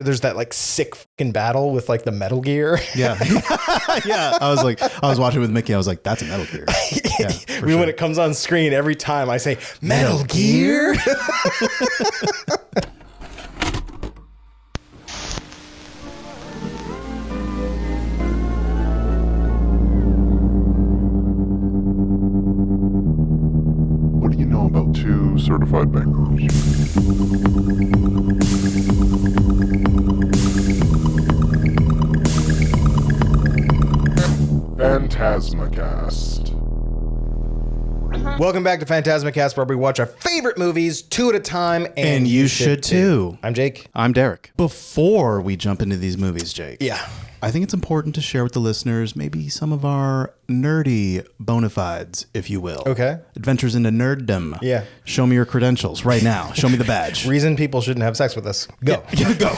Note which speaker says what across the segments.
Speaker 1: there's that like sick fucking battle with like the Metal Gear.
Speaker 2: Yeah. Yeah. I was watching with Mickey. I was like, that's a Metal Gear. Yeah,
Speaker 1: When it comes on screen, every time I say Metal Gear.
Speaker 3: What do you know about two certified bankers? PhantasmaCast.
Speaker 1: Welcome back to PhantasmaCast, where we watch our favorite movies 2 at a time,
Speaker 2: And you should too.
Speaker 1: I'm Jake.
Speaker 2: I'm Derek. Before we jump into these movies, Jake.
Speaker 1: Yeah.
Speaker 2: I think it's important to share with the listeners maybe some of our nerdy bona fides, if you will.
Speaker 1: Okay.
Speaker 2: Adventures into nerddom.
Speaker 1: Yeah.
Speaker 2: Show me your credentials right now. Show me the badge.
Speaker 1: Reason people shouldn't have sex with us. Go.
Speaker 2: Yeah, go.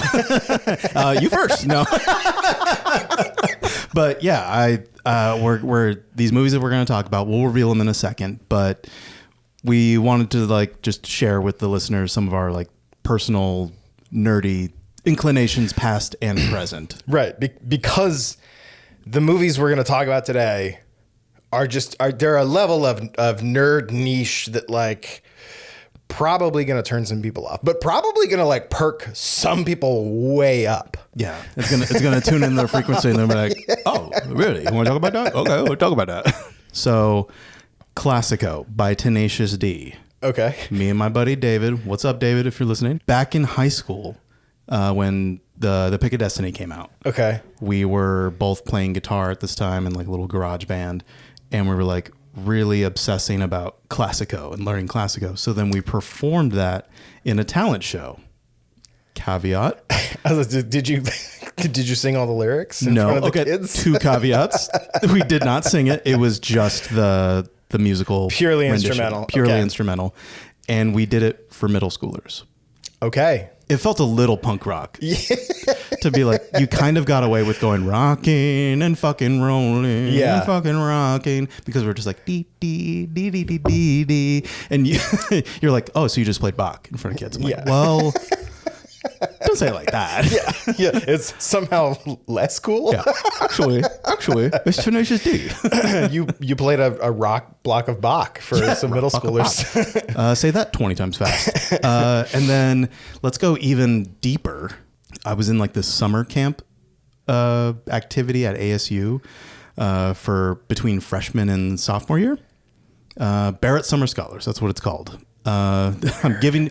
Speaker 2: You first. No. But yeah, we're these movies that we're going to talk about, we'll reveal them in a second, but we wanted to like just share with the listeners some of our like personal nerdy inclinations, past and present.
Speaker 1: Right. Because the movies we're going to talk about today they're a level of nerd niche that like probably going to turn some people off, but probably going to like perk some people way up.
Speaker 2: Yeah. It's gonna tune in their frequency and they'll be like, oh, really? You want to talk about that? Okay, we'll talk about that. So Classico by Tenacious D.
Speaker 1: Okay.
Speaker 2: Me and my buddy David. What's up, David, if you're listening? Back in high school, when the Pick of Destiny came out.
Speaker 1: Okay.
Speaker 2: We were both playing guitar at this time in like a little garage band, and we were like really obsessing about Classico and learning Classico. So then we performed that in a talent show. Caveat.
Speaker 1: Did you sing all the lyrics in
Speaker 2: No.
Speaker 1: front of the
Speaker 2: Okay.
Speaker 1: kids?
Speaker 2: 2 caveats. We did not sing it. It was just the musical.
Speaker 1: Purely
Speaker 2: rendition.
Speaker 1: instrumental.
Speaker 2: Purely
Speaker 1: Okay.
Speaker 2: instrumental. And we did it for middle schoolers.
Speaker 1: Okay.
Speaker 2: It felt a little punk rock to be like, you kind of got away with going rocking and fucking rolling and fucking rocking, because we're just like dee dee dee dee dee dee dee, and you're like, oh, so you just played Bach in front of kids. I'm like, well, don't say it like that.
Speaker 1: Yeah, it's somehow less cool.
Speaker 2: Yeah, actually, it's Tenacious D.
Speaker 1: You played a rock block of Bach for some middle schoolers.
Speaker 2: Say that 20 times fast. And then let's go even deeper. I was in like this summer camp activity at ASU for between freshman and sophomore year. Barrett Summer Scholars, that's what it's called. I'm giving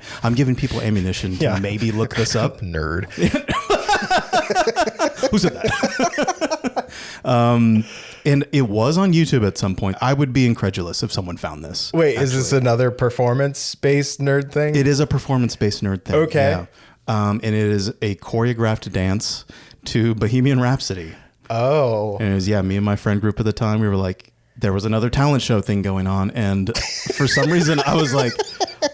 Speaker 2: people ammunition to maybe look this up.
Speaker 1: Nerd.
Speaker 2: Who said that? And it was on YouTube at some point. I would be incredulous if someone found this.
Speaker 1: Wait, is this another performance-based nerd thing?
Speaker 2: It is a performance-based nerd thing.
Speaker 1: Okay.
Speaker 2: Yeah. And it is a choreographed dance to Bohemian Rhapsody.
Speaker 1: Oh.
Speaker 2: And it was, me and my friend group at the time, we were like, there was another talent show thing going on. And for some reason, I was like,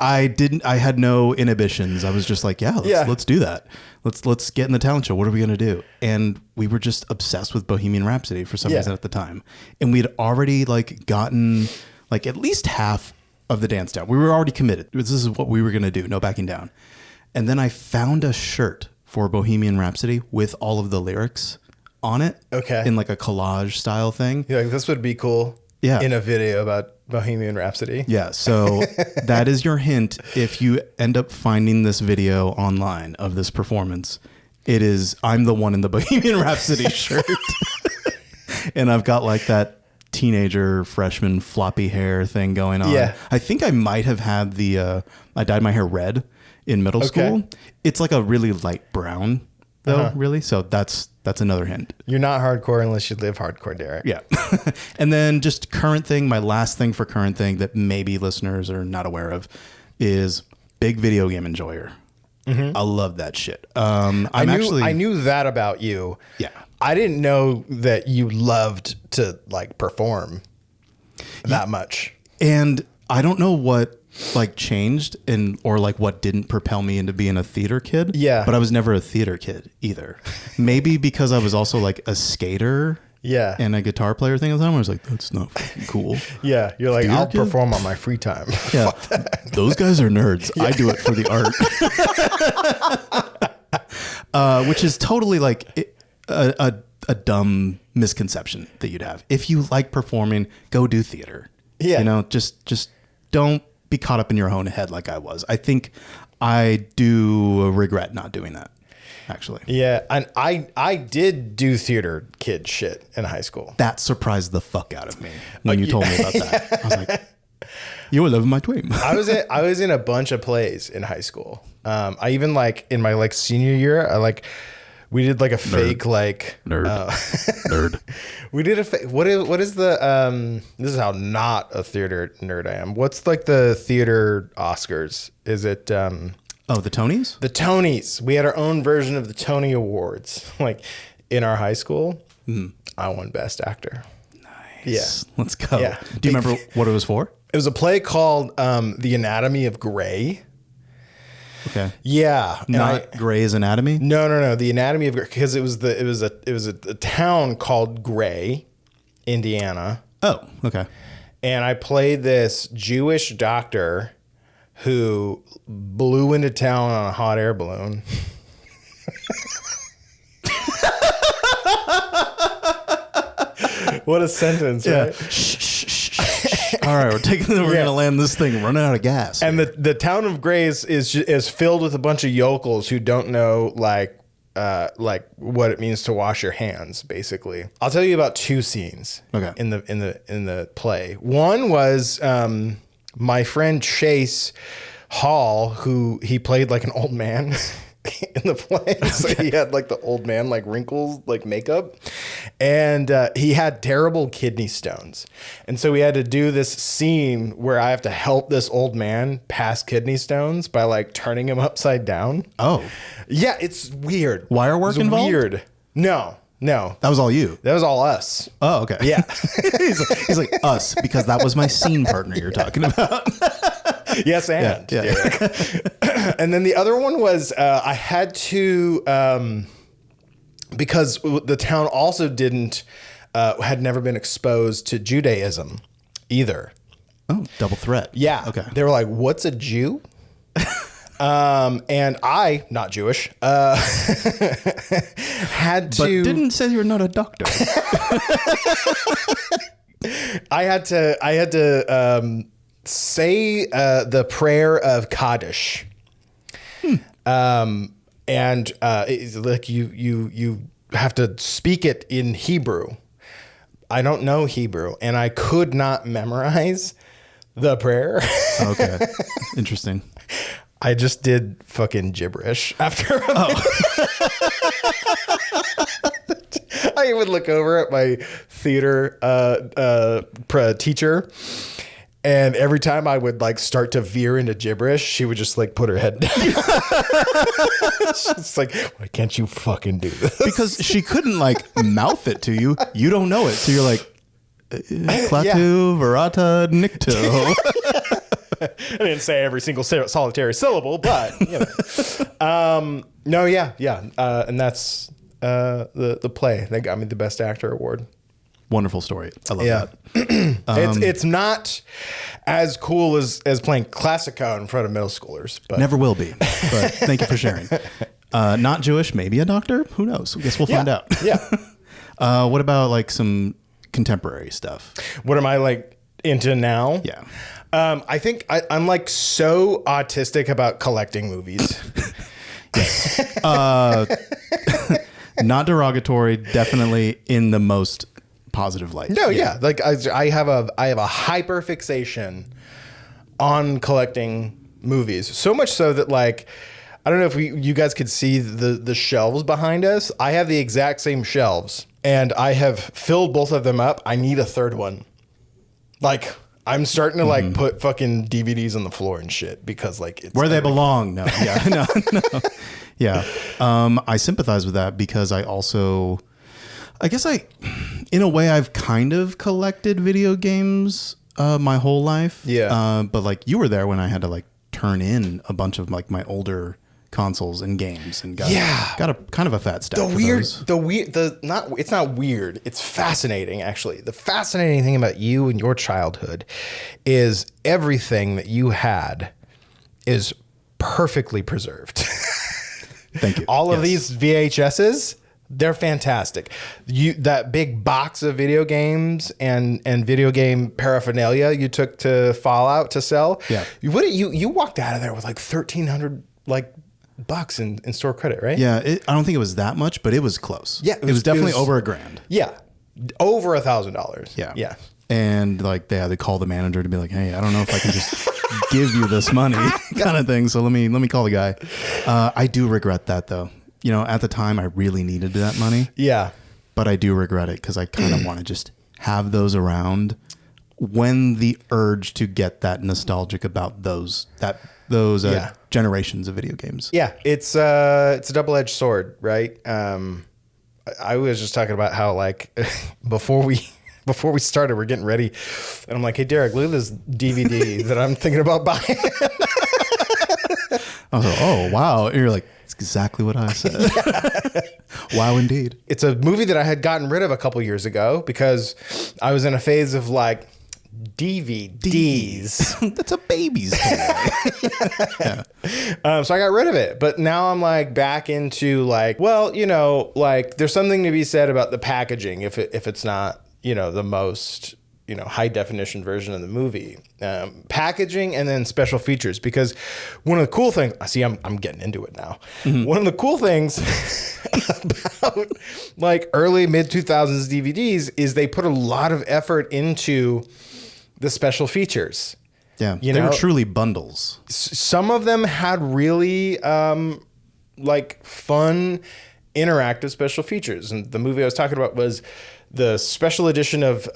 Speaker 2: I had no inhibitions. I was just like, let's do that. Let's get in the talent show. What are we going to do? And we were just obsessed with Bohemian Rhapsody for some reason at the time. And we'd already like gotten like at least half of the dance down. We were already committed. This is what we were going to do. No backing down. And then I found a shirt for Bohemian Rhapsody with all of the lyrics on it.
Speaker 1: Okay.
Speaker 2: In like a collage style thing.
Speaker 1: You're like, this would be cool.
Speaker 2: Yeah.
Speaker 1: In a video about Bohemian Rhapsody.
Speaker 2: Yeah. So that is your hint. If you end up finding this video online of this performance, it is, I'm the one in the Bohemian Rhapsody shirt. And I've got like that teenager freshman floppy hair thing going on.
Speaker 1: Yeah.
Speaker 2: I think I might have had I dyed my hair red in middle school. It's like a really light brown though, really. So that's another hint.
Speaker 1: You're not hardcore unless you live hardcore, Derek.
Speaker 2: Yeah. And then just current thing, my last thing for current thing that maybe listeners are not aware of is big video game enjoyer. Mm-hmm. I love that shit. I knew that about you. Yeah.
Speaker 1: I didn't know that you loved to like perform that much.
Speaker 2: And I don't know what like changed or like what didn't propel me into being a theater kid.
Speaker 1: Yeah.
Speaker 2: But I was never a theater kid either. Maybe because I was also like a skater.
Speaker 1: Yeah.
Speaker 2: And a guitar player thing at the time. I was like, that's not fucking cool.
Speaker 1: Yeah. You're like,
Speaker 2: Theater
Speaker 1: I'll
Speaker 2: kid?
Speaker 1: perform on my free time.
Speaker 2: Yeah. Those guys are nerds. Yeah. I do it for the art. which is totally like a dumb misconception that you'd have. If you like performing, go do theater.
Speaker 1: Yeah.
Speaker 2: You know, just don't be caught up in your own head like I was. I think I do regret not doing that, actually.
Speaker 1: Yeah, and I did do theater kid shit in high school.
Speaker 2: That surprised the fuck out of me when you told me about that. I was like, you were living my dream.
Speaker 1: I was in a bunch of plays in high school. I even like in my like senior year, we did like a fake like
Speaker 2: nerd.
Speaker 1: We did a what is the this is how not a theater nerd I am. What's like the theater Oscars? Is it
Speaker 2: the Tonys?
Speaker 1: The Tonys. We had our own version of the Tony Awards like in our high school. I won Best Actor.
Speaker 2: Nice.
Speaker 1: Yeah.
Speaker 2: Let's go.
Speaker 1: Yeah.
Speaker 2: Do you remember what it was for?
Speaker 1: It was a play called The Anatomy of Grey.
Speaker 2: Okay.
Speaker 1: Yeah.
Speaker 2: Not Grey's Anatomy?
Speaker 1: No. The Anatomy of Grey, because it was a town called Gray, Indiana.
Speaker 2: Oh, okay.
Speaker 1: And I played this Jewish doctor who blew into town on a hot air balloon. What a sentence, right?
Speaker 2: All right, we're gonna land this thing running out of gas.
Speaker 1: And the town of Grays is filled with a bunch of yokels who don't know like what it means to wash your hands. Basically, I'll tell you about two scenes.
Speaker 2: Okay.
Speaker 1: In the play, one was my friend Chase Hall, who he played like an old man. In the play, so he had like the old man like wrinkles like makeup, and he had terrible kidney stones, and so we had to do this scene where I have to help this old man pass kidney stones by like turning him upside down.
Speaker 2: Oh,
Speaker 1: yeah, it's weird.
Speaker 2: Wire work involved?
Speaker 1: Weird. No.
Speaker 2: That was all you.
Speaker 1: That was all us.
Speaker 2: Oh, okay.
Speaker 1: Yeah.
Speaker 2: he's like us because that was my scene partner you're talking about.
Speaker 1: Yes, and
Speaker 2: yeah.
Speaker 1: And then the other one was I had to because the town also had never been exposed to Judaism either.
Speaker 2: Oh, double threat.
Speaker 1: Yeah.
Speaker 2: Okay.
Speaker 1: They were like, "What's a Jew?" And I, not Jewish, had to.
Speaker 2: But didn't say you're not a doctor.
Speaker 1: I had to say the prayer of Kaddish. And it's like you have to speak it in Hebrew. I don't know Hebrew, and I could not memorize the prayer.
Speaker 2: Okay, interesting.
Speaker 1: I just did fucking gibberish after. I would look over at my theater teacher, and every time I would like start to veer into gibberish, she would just like put her head down. She's like, "Why can't you fucking do this?"
Speaker 2: Because she couldn't like mouth it to you. You don't know it, so you're like, "Klatu, Verata, Nikto."
Speaker 1: I didn't say every single solitary syllable, but you know. And that's the play that got me the Best Actor award.
Speaker 2: Wonderful story. I love that.
Speaker 1: It's not as cool as playing Classico in front of middle schoolers, but
Speaker 2: Never will be. But thank you for sharing. Not Jewish, maybe a doctor. Who knows? I guess we'll find out.
Speaker 1: Yeah.
Speaker 2: What about like some contemporary stuff?
Speaker 1: What am I like into now?
Speaker 2: Yeah.
Speaker 1: I think I'm like so autistic about collecting movies.
Speaker 2: Not derogatory, definitely in the most positive light.
Speaker 1: No, yeah. Like I have a hyper fixation on collecting movies. So much so that like I don't know if you guys could see the shelves behind us. I have the exact same shelves, and I have filled both of them up. I need a third one. Like I'm starting to like put fucking DVDs on the floor and shit because like it's
Speaker 2: where they belong. No, yeah, no. Yeah. I sympathize with that because I guess in a way I've kind of collected video games my whole life.
Speaker 1: Yeah.
Speaker 2: But like you were there when I had to like turn in a bunch of like my older consoles and games and got a kind of a fat stack.
Speaker 1: It's not weird. It's fascinating, actually. The fascinating thing about you and your childhood is everything that you had is perfectly preserved.
Speaker 2: Thank you.
Speaker 1: All of these VHSs, they're fantastic. That big box of video games and video game paraphernalia you took to Fallout to sell.
Speaker 2: Yeah.
Speaker 1: You walked out of there with like $1,300 bucks in store credit, right?
Speaker 2: Yeah. I don't think it was that much, but it was close.
Speaker 1: Yeah.
Speaker 2: It was definitely over $1,000.
Speaker 1: Yeah. Over $1,000.
Speaker 2: Yeah.
Speaker 1: Yeah.
Speaker 2: And like they had to call the manager to be like, hey, I don't know if I can just give you this money kind of thing. So let me call the guy. I do regret that though. You know, at the time I really needed that money. Yeah. But I do regret it because I kind of want to just have those around when the urge to get that nostalgic about those generations of video games.
Speaker 1: Yeah. It's a double-edged sword, right? I was just talking about how like before we started, we're getting ready, and I'm like, "Hey, Derek, look at this DVD that I'm thinking about buying."
Speaker 2: I was like, "Oh, wow!" And you're like, "It's exactly what I said." Wow, indeed.
Speaker 1: It's a movie that I had gotten rid of a couple years ago because I was in a phase of like DVDs.
Speaker 2: That's a baby's toy.
Speaker 1: Yeah. So I got rid of it, but now I'm like back into like, well, you know, like there's something to be said about the packaging if it's not, you know, the most, you know, high definition version of the movie, packaging and then special features, because one of the cool things, see, I'm getting into it now. Mm-hmm. One of the cool things about like early mid 2000s DVDs is they put a lot of effort into the special features.
Speaker 2: Yeah. They were truly bundles.
Speaker 1: Some of them had really like fun interactive special features. And the movie I was talking about was the special edition of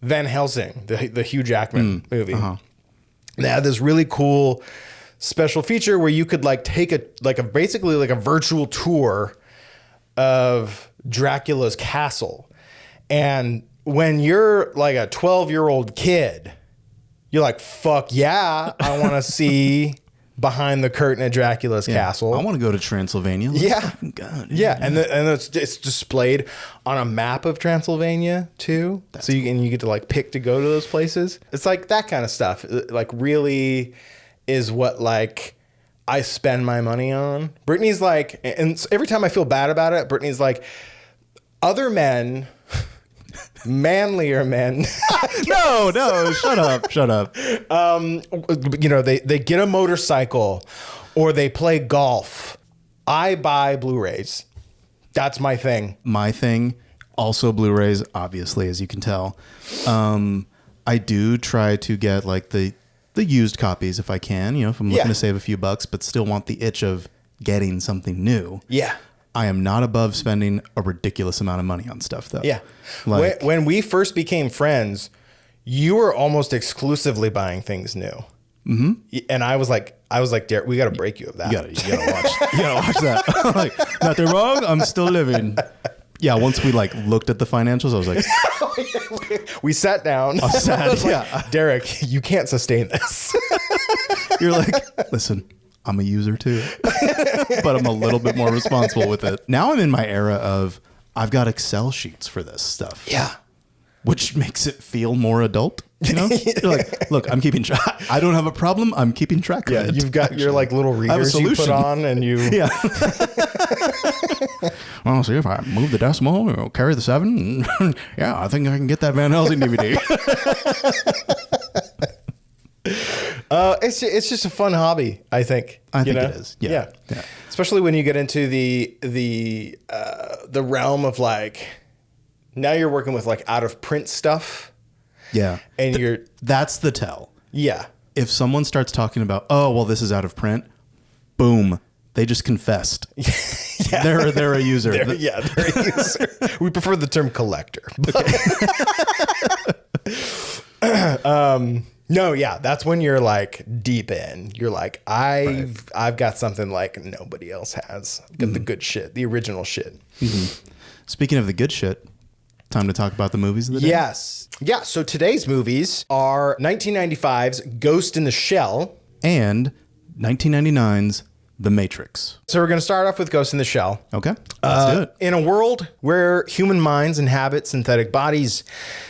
Speaker 1: Van Helsing, the Hugh Jackman movie. Uh-huh. They had this really cool special feature where you could like take basically a virtual tour of Dracula's castle. And when you're like a 12-year-old kid, you're like, fuck yeah, I want to see behind the curtain at Dracula's castle.
Speaker 2: I want to go to Transylvania.
Speaker 1: Yeah. And it's displayed on a map of Transylvania too. So you get to like pick to go to those places. It's like that kind of stuff. Like really is what like I spend my money on. Brittany's like, and every time I feel bad about it, Brittany's like, other men, manlier men.
Speaker 2: No, shut up.
Speaker 1: You know, they get a motorcycle or they play golf. I buy Blu-rays. That's my thing.
Speaker 2: My thing, also Blu-rays, obviously, as you can tell. I do try to get like the used copies if I can, you know, if I'm looking to save a few bucks, but still want the itch of getting something new.
Speaker 1: Yeah.
Speaker 2: I am not above spending a ridiculous amount of money on stuff, though.
Speaker 1: Yeah.
Speaker 2: Like,
Speaker 1: when we first became friends, you were almost exclusively buying things new. Mm-hmm. And I was like, Derek, we got to break you of that.
Speaker 2: You gotta watch that. I'm like, nothing wrong. I'm still living. Yeah. Once we like looked at the financials, I was like,
Speaker 1: we sat down.
Speaker 2: I was sad.
Speaker 1: Like, Derek, you can't sustain this.
Speaker 2: You're like, listen, I'm a user too, but I'm a little bit more responsible with it. Now I'm in my era of I've got Excel sheets for this stuff.
Speaker 1: Yeah.
Speaker 2: Which makes it feel more adult. You know, you're like, look, I'm keeping track. I don't have a problem. I'm keeping track of it.
Speaker 1: You've got your like little readers you put on and you.
Speaker 2: Yeah. Well, see if I move the decimal, or carry the 7. Yeah, I think I can get that Van Helsing DVD.
Speaker 1: It's just a fun hobby, I think.
Speaker 2: I think it is. Yeah.
Speaker 1: Especially when you get into the realm of like, now you're working with like out of print stuff.
Speaker 2: Yeah.
Speaker 1: And
Speaker 2: that's the tell.
Speaker 1: Yeah.
Speaker 2: If someone starts talking about, oh, well, this is out of print, boom, they just confessed. Yeah. They're a user.
Speaker 1: They're a user. We prefer the term collector. No, yeah, that's when you're like deep in. You're like, I've got something like nobody else has. I've got the good shit, the original shit.
Speaker 2: Mm-hmm. Speaking of the good shit, time to talk about the movies of the day.
Speaker 1: Yes. Yeah, so today's movies are 1995's Ghost in the Shell
Speaker 2: and 1999's The Matrix.
Speaker 1: So we're going to start off with Ghost in the Shell.
Speaker 2: Okay, let's do it.
Speaker 1: In a world where human minds inhabit synthetic bodies,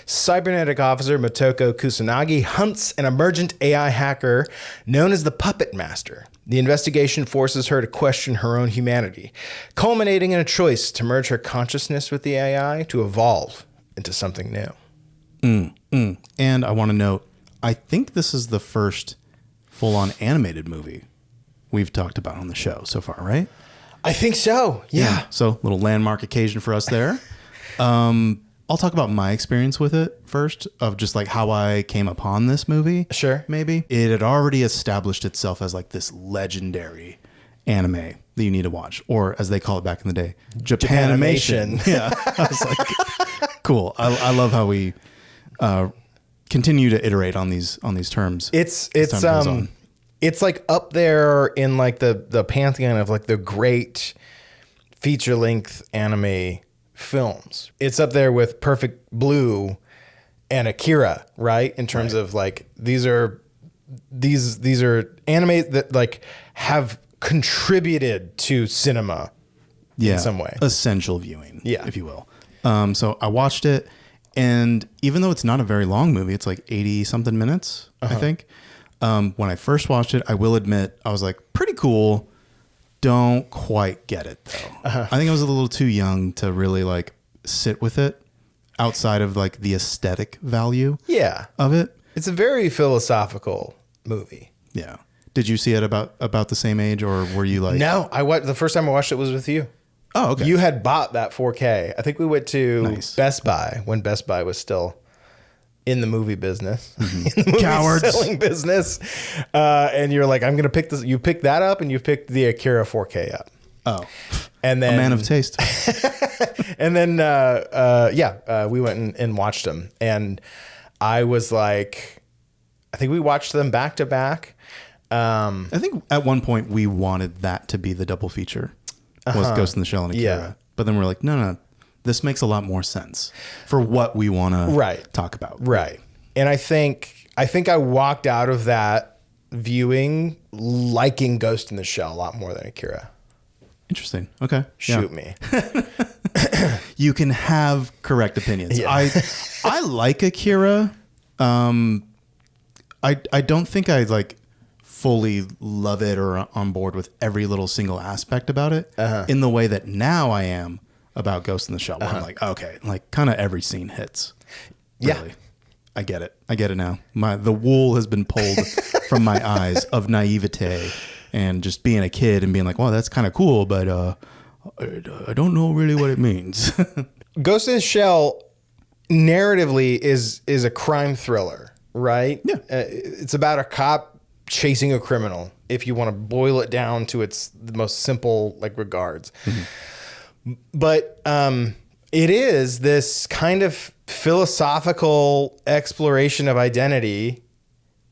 Speaker 1: cybernetic officer Motoko Kusanagi hunts an emergent AI hacker known as the Puppet Master. The investigation forces her to question her own humanity, culminating in a choice to merge her consciousness with the AI to evolve into something new.
Speaker 2: And I want to note, I think this is the first full-on animated movie we've talked about on the show so far, right?
Speaker 1: I think so. Yeah.
Speaker 2: So, little landmark occasion for us there. I'll talk about my experience with it first, of just like how I came upon this movie.
Speaker 1: Sure.
Speaker 2: Maybe. It had already established itself as like this legendary anime that you need to watch, or as they call it back in the day, Japanimation. Yeah. I was like, cool. I love how we continue to iterate on these terms.
Speaker 1: It's like up there in like the pantheon of like the great feature length anime films. It's up there with Perfect Blue and Akira, right? In terms of like these are anime that like have contributed to cinema in some way.
Speaker 2: Essential viewing, if you will. So I watched it, and even though it's not a very long movie, it's like 80 something minutes, I think. When I first watched it, I will admit I was like, pretty cool. Don't quite get it though. I think I was a little too young to really like sit with it outside of like the aesthetic value of it.
Speaker 1: It's a very philosophical movie.
Speaker 2: Yeah. Did you see it about the same age, or were you like...
Speaker 1: No, the first time I watched it was with you.
Speaker 2: Oh, okay.
Speaker 1: You had bought that 4K. I think we went to Best Buy when Best Buy was still in the movie business, in the movie
Speaker 2: Cowards.
Speaker 1: selling business. And you're like, I'm going to pick this. You picked that up, and you picked the Akira 4K up.
Speaker 2: Oh,
Speaker 1: and then
Speaker 2: a man of taste.
Speaker 1: And then, we went and watched them. And I was like, I think we watched them back to back.
Speaker 2: I think at one point we wanted that to be the double feature, was Ghost in the Shell and Akira.
Speaker 1: Yeah.
Speaker 2: But then we're like, no, this makes a lot more sense for what we want to talk about.
Speaker 1: Right. And I think I walked out of that viewing liking Ghost in the Shell a lot more than Akira.
Speaker 2: Interesting. Okay.
Speaker 1: Shoot me.
Speaker 2: You can have correct opinions. Yeah. I like Akira. I don't think I like fully love it or on board with every little single aspect about it in the way that now I am about Ghost in the Shell. Where I'm like, okay, like kind of every scene hits. Really. Yeah. I get it now. The wool has been pulled from my eyes of naivete and just being a kid and being like, well, that's kind of cool, but I don't know really what it means.
Speaker 1: Ghost in the Shell narratively is a crime thriller, right?
Speaker 2: Yeah.
Speaker 1: It's about a cop chasing a criminal, if you want to boil it down to the most simple like regards. But it is this kind of philosophical exploration of identity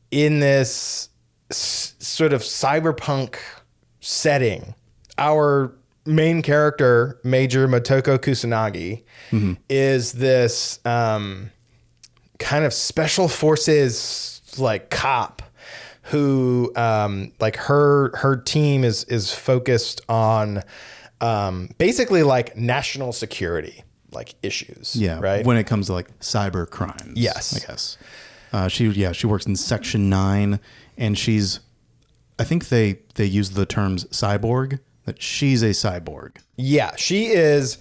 Speaker 1: in this sort of cyberpunk setting. Our main character, Major Motoko Kusanagi, is this kind of special forces like cop who like her team is focused on basically like national security like issues.
Speaker 2: Yeah.
Speaker 1: Right.
Speaker 2: When it comes to like cyber crimes.
Speaker 1: Yes.
Speaker 2: I guess. She works in Section 9, and I think they use the terms cyborg, that she's a cyborg.
Speaker 1: Yeah, she is.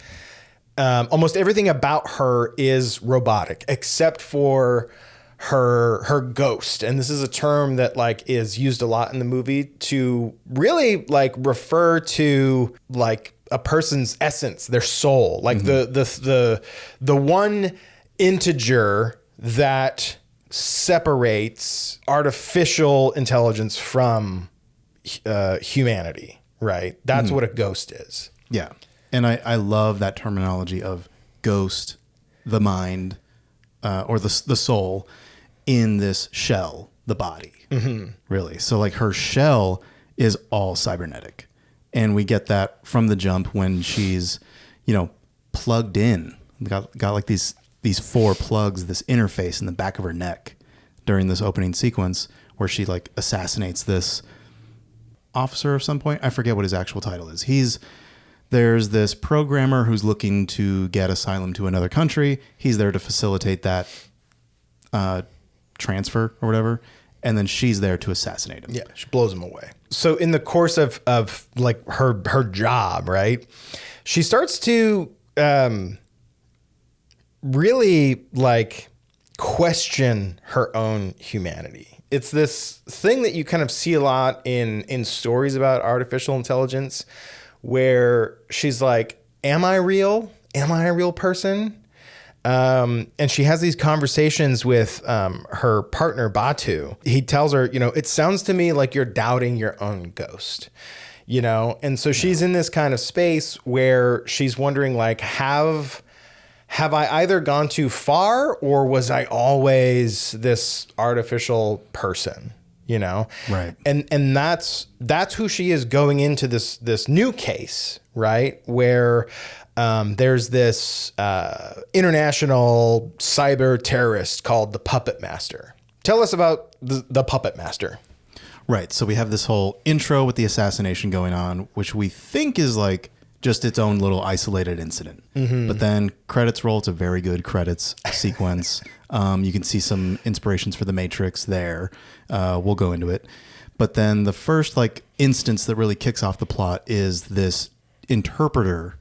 Speaker 1: Almost everything about her is robotic, except for her ghost. And this is a term that like is used a lot in the movie to really like refer to like a person's essence, their soul, like the one integer that separates artificial intelligence from humanity, right? That's what a ghost is.
Speaker 2: Yeah. And I love that terminology of ghost, the mind, or the soul in this shell, the body, really. So like her shell is all cybernetic. And we get that from the jump when she's, plugged in. Got like these 4 plugs, this interface in the back of her neck during this opening sequence where she like assassinates this officer of some point. I forget what his actual title is. There's this programmer who's looking to get asylum to another country. He's there to facilitate that transfer or whatever. And then she's there to assassinate him.
Speaker 1: Yeah, she blows him away. So in the course of like her job, right, she starts to really like question her own humanity. It's this thing that you kind of see a lot in stories about artificial intelligence, where she's like, am I real? Am I a real person? And she has these conversations with her partner, Batu. He tells her, it sounds to me like you're doubting your own ghost, And so she's in this kind of space where she's wondering, like, have I either gone too far, or was I always this artificial person,
Speaker 2: Right.
Speaker 1: And that's who she is going into this new case, right? Where there's this international cyber terrorist called the Puppet Master. Tell us about the Puppet Master.
Speaker 2: Right. So we have this whole intro with the assassination going on, which we think is like just its own little isolated incident. Mm-hmm. But then credits roll. It's a very good credits sequence. You can see some inspirations for The Matrix there. We'll go into it. But then the first like instance that really kicks off the plot is this interpreter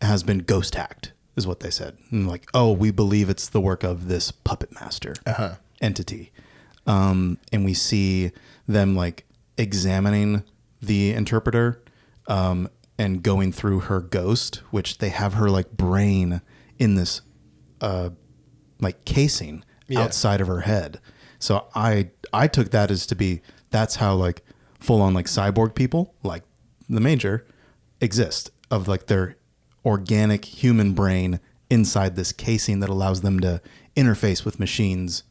Speaker 2: has been ghost hacked, is what they said. And like, oh, we believe it's the work of this puppet master entity. And we see them like examining the interpreter and going through her ghost, which they have her like brain in this like casing outside of her head. So I took that as to be, that's how like full on like cyborg people like the Major exist, of like their organic human brain inside this casing that allows them to interface with machines,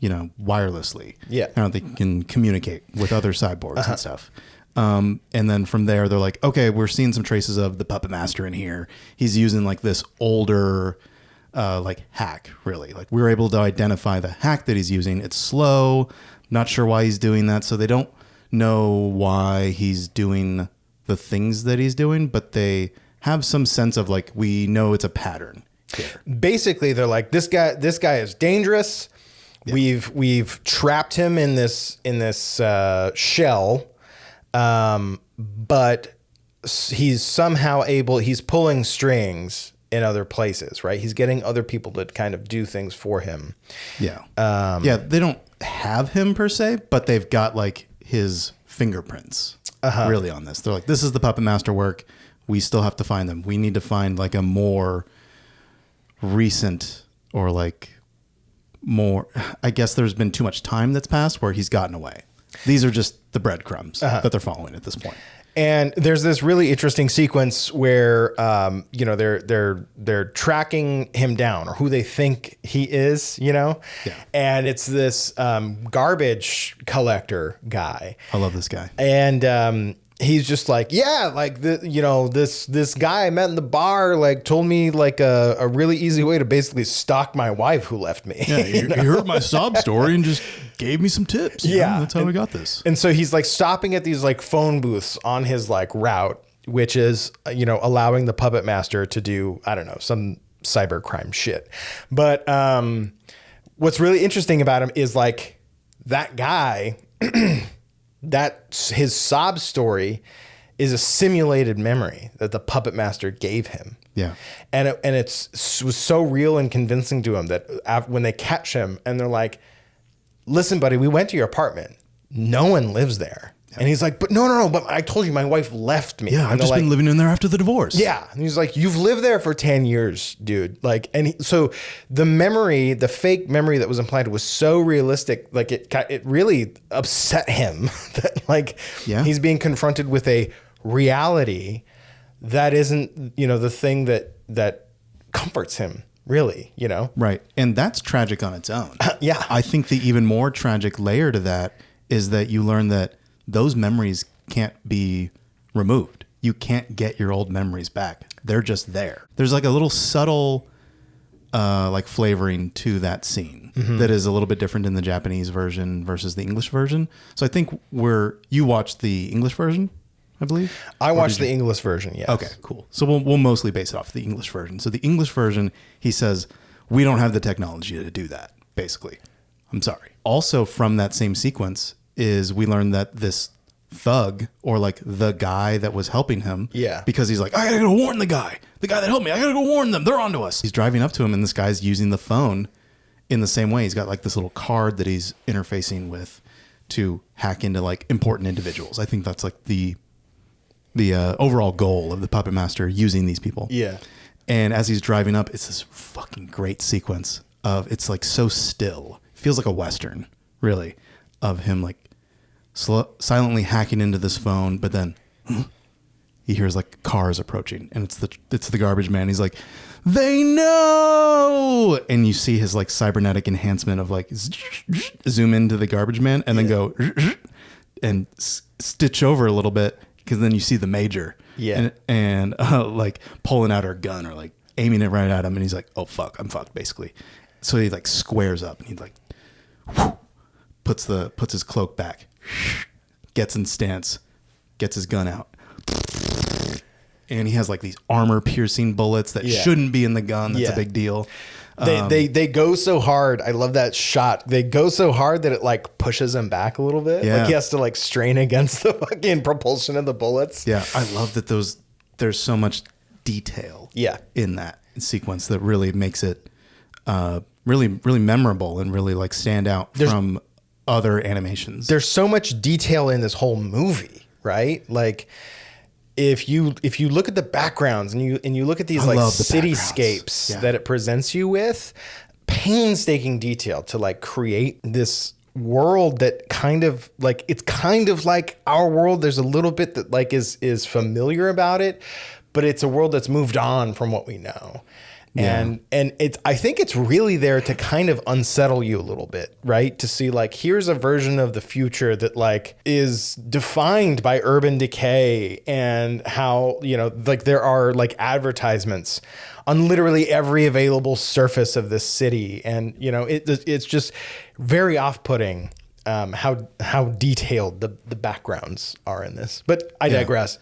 Speaker 2: wirelessly.
Speaker 1: Yeah.
Speaker 2: They can communicate with other cyborgs and stuff. And then from there, they're like, okay, we're seeing some traces of the Puppet Master in here. He's using like this older, like hack, really. Like we were able to identify the hack that he's using. It's slow. Not sure why he's doing that. So they don't know why he's doing the things that he's doing, but they have some sense of like, we know it's a pattern here. Basically,
Speaker 1: they're like, this guy is dangerous. Yeah. We've trapped him in this shell. But he's somehow he's pulling strings in other places, right? He's getting other people to kind of do things for him.
Speaker 2: Yeah. They don't have him per se, but they've got like his fingerprints really on this. They're like, this is the Puppet Master work. We still have to find them. We need to find like a more recent, or like more, I guess there's been too much time that's passed where he's gotten away. These are just the breadcrumbs that they're following at this point.
Speaker 1: And there's this really interesting sequence where, they're tracking him down, or who they think he is, Yeah. And it's this garbage collector guy.
Speaker 2: I love this guy.
Speaker 1: And he's just like, yeah, like this guy I met in the bar like told me like a really easy way to basically stalk my wife who left me.
Speaker 2: Yeah, he heard my sob story and just gave me some tips.
Speaker 1: Yeah,
Speaker 2: that's how we got this.
Speaker 1: And so he's like stopping at these like phone booths on his like route, which is allowing the Puppet Master to do, I don't know, some cyber crime shit. But what's really interesting about him is like that guy. That his sob story is a simulated memory that the Puppet Master gave him.
Speaker 2: Yeah.
Speaker 1: And it was so real and convincing to him that when they catch him and they're like, listen, buddy, we went to your apartment. No one lives there. Yeah. And he's like, but no, but I told you my wife left me.
Speaker 2: Yeah, I've just been living in there after the divorce.
Speaker 1: Yeah. And he's like, you've lived there for 10 years, dude. Like, so the memory, the fake memory that was implanted was so realistic. Like it really upset him that like he's being confronted with a reality that isn't, the thing that comforts him. Really,
Speaker 2: Right. And that's tragic on its own.
Speaker 1: Yeah.
Speaker 2: I think the even more tragic layer to that is that you learn that those memories can't be removed. You can't get your old memories back. They're just there. There's like a little subtle like flavoring to that scene that is a little bit different in the Japanese version versus the English version. So I think you watched the English version, I believe?
Speaker 1: I watched the English version, yes.
Speaker 2: Okay, cool. So we'll mostly base it off the English version. So the English version, he says, we don't have the technology to do that, basically. I'm sorry. Also from that same sequence is we learned that this thug or like the guy that was helping him.
Speaker 1: Yeah.
Speaker 2: Because he's like, I gotta go warn the guy that helped me. I gotta go warn them. They're onto us. He's driving up to him and this guy's using the phone in the same way. He's got like this little card that he's interfacing with to hack into like important individuals. I think that's like the overall goal of the puppet master using these people.
Speaker 1: Yeah.
Speaker 2: And as he's driving up, it's this fucking great sequence of, it's like so still. It feels like a Western, really, of him like silently hacking into this phone, but then he hears like cars approaching, and it's the garbage man. He's like, they know, and you see his like cybernetic enhancement of like zoom into the garbage man, and then go and stitch over a little bit, because then you see the major, and like pulling out her gun or like aiming it right at him, and he's like, oh fuck, I'm fucked, basically. So he like squares up and he like puts his cloak back, gets in stance, gets his gun out, and he has like these armor piercing bullets that shouldn't be in the gun. That's a big deal.
Speaker 1: They go so hard. I love that shot. They go so hard that it like pushes him back a little bit.
Speaker 2: Yeah.
Speaker 1: Like he has to like strain against the fucking propulsion of the bullets.
Speaker 2: Yeah, I love that there's so much detail in that sequence that really makes it really memorable and really like stand out from other animations.
Speaker 1: There's so much detail in this whole movie, right? Like if you look at the backgrounds and you look at these like cityscapes that it presents you with, painstaking detail to like create this world that kind of like, it's kind of like our world. There's a little bit that like is familiar about it, but it's a world that's moved on from what we know. And I think it's really there to kind of unsettle you a little bit, right? To see like, here's a version of the future that like is defined by urban decay and how, you know, like there are like advertisements on literally every available surface of this city. And, you know, it's just very off-putting how detailed the backgrounds are in this. But I digress.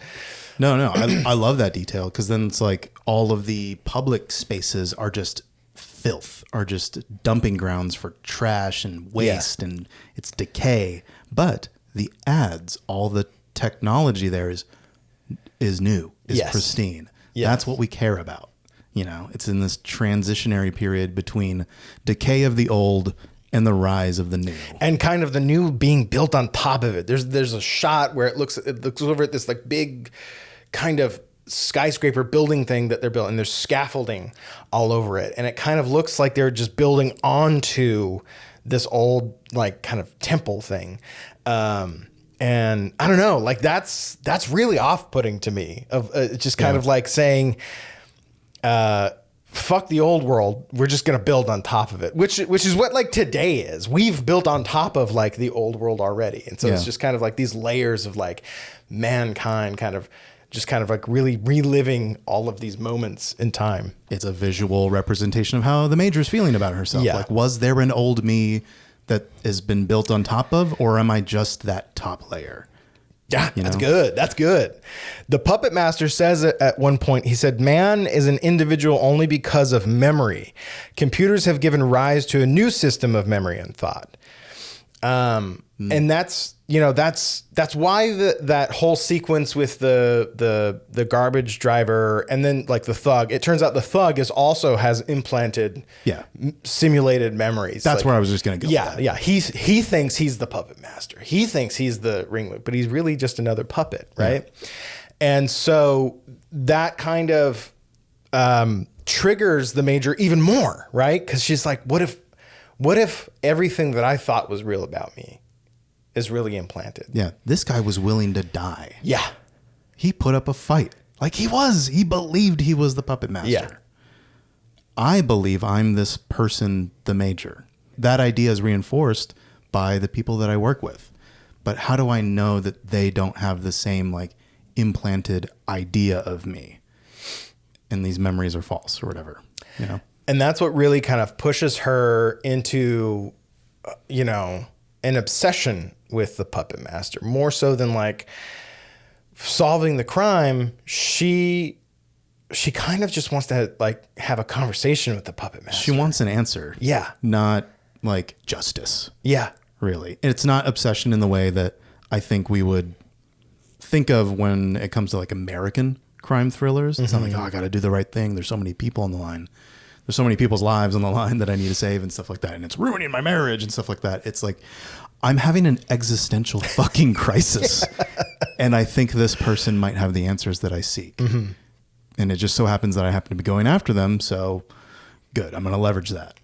Speaker 2: No, I love that detail, because then it's like all of the public spaces are just filth, are just dumping grounds for trash and waste, and it's decay. But the ads, all the technology there is new, is pristine. Yeah. That's what we care about. You know, it's in this transitionary period between decay of the old and the rise of the new,
Speaker 1: and kind of the new being built on top of it. There's a shot where it looks over at this like big kind of skyscraper building thing that they're building, and there's scaffolding all over it, and it kind of looks like they're just building onto this old like kind of temple thing. And I don't know, like that's really off-putting to me, of just kind of like saying, fuck the old world, we're just going to build on top of it, which is what like today is. We've built on top of like the old world already. And so it's just kind of like these layers of like mankind kind of like really reliving all of these moments in time.
Speaker 2: It's a visual representation of how the Major's feeling about herself.
Speaker 1: Yeah.
Speaker 2: Like, was there an old me that has been built on top of, or am I just that top layer?
Speaker 1: Yeah, that's good. That's good. The puppet master says at one point, he said, man is an individual only because of memory. Computers have given rise to a new system of memory and thought. And that's why that whole sequence with the garbage driver and then like the thug, it turns out the thug has implanted simulated memories.
Speaker 2: That's
Speaker 1: like,
Speaker 2: where I was just going to go.
Speaker 1: Yeah. Yeah. He thinks he's the puppet master. He thinks he's the ringleader, but he's really just another puppet. Right. Yeah. And so that kind of, triggers the Major even more. Right. 'Cause she's like, what if everything that I thought was real about me is really implanted?
Speaker 2: Yeah. This guy was willing to die.
Speaker 1: Yeah.
Speaker 2: He put up a fight. Like he believed he was the puppet master. Yeah. I believe I'm this person, the Major. That idea is reinforced by the people that I work with. But how do I know that they don't have the same like implanted idea of me and these memories are false or whatever, you know?
Speaker 1: And that's what really kind of pushes her into, an obsession with the puppet master, more so than like solving the crime. She kind of just wants to like have a conversation with the puppet master.
Speaker 2: She wants an answer.
Speaker 1: Yeah.
Speaker 2: Not like justice.
Speaker 1: Yeah.
Speaker 2: Really. It's not obsession in the way that I think we would think of when it comes to like American crime thrillers. It's not like, oh, I got to do the right thing. There's so many people on the line. There's so many people's lives on the line that I need to save and stuff like that. And it's ruining my marriage and stuff like that. It's like, I'm having an existential fucking crisis. And I think this person might have the answers that I seek. Mm-hmm. And it just so happens that I happen to be going after them. So good. I'm going to leverage that.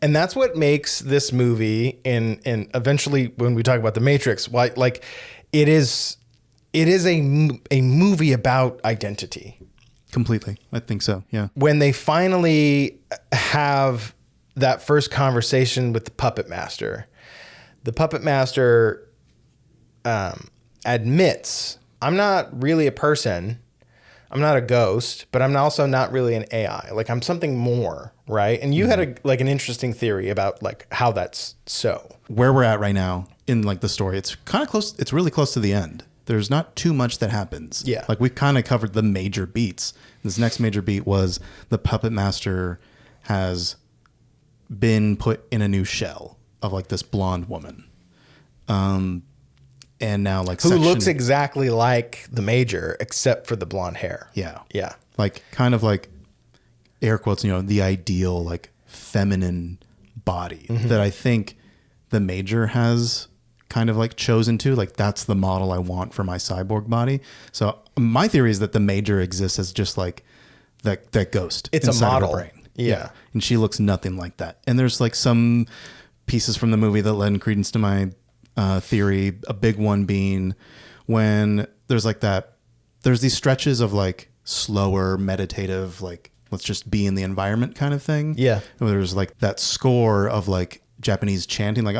Speaker 1: And that's what makes this movie and eventually when we talk about The Matrix, why, like it is a movie about identity.
Speaker 2: Completely. I think so. Yeah.
Speaker 1: When they finally have that first conversation with the puppet master admits, I'm not really a person. I'm not a ghost, but I'm also not really an AI. Like I'm something more, right? And you had an interesting theory about like how that's so.
Speaker 2: Where we're at right now in like the story, it's kind of close. It's really close to the end. There's not too much that happens.
Speaker 1: Yeah.
Speaker 2: Like we've kind of covered the major beats. This next major beat was the puppet master has been put in a new shell of like this blonde woman. And now like
Speaker 1: who looks exactly like the major except for the blonde hair.
Speaker 2: Yeah.
Speaker 1: Yeah.
Speaker 2: Like kind of like air quotes, the ideal like feminine body that I think the major has kind of like chosen to, like that's the model I want for my cyborg body. So my theory is that the major exists as just like that ghost.
Speaker 1: It's a model.
Speaker 2: Of her brain.
Speaker 1: Yeah.
Speaker 2: And she looks nothing like that. And there's like some pieces from the movie that lend credence to my theory. A big one being when there's these stretches of like slower meditative, like let's just be in the environment kind of thing.
Speaker 1: Yeah.
Speaker 2: Where there's like that score of like Japanese chanting, like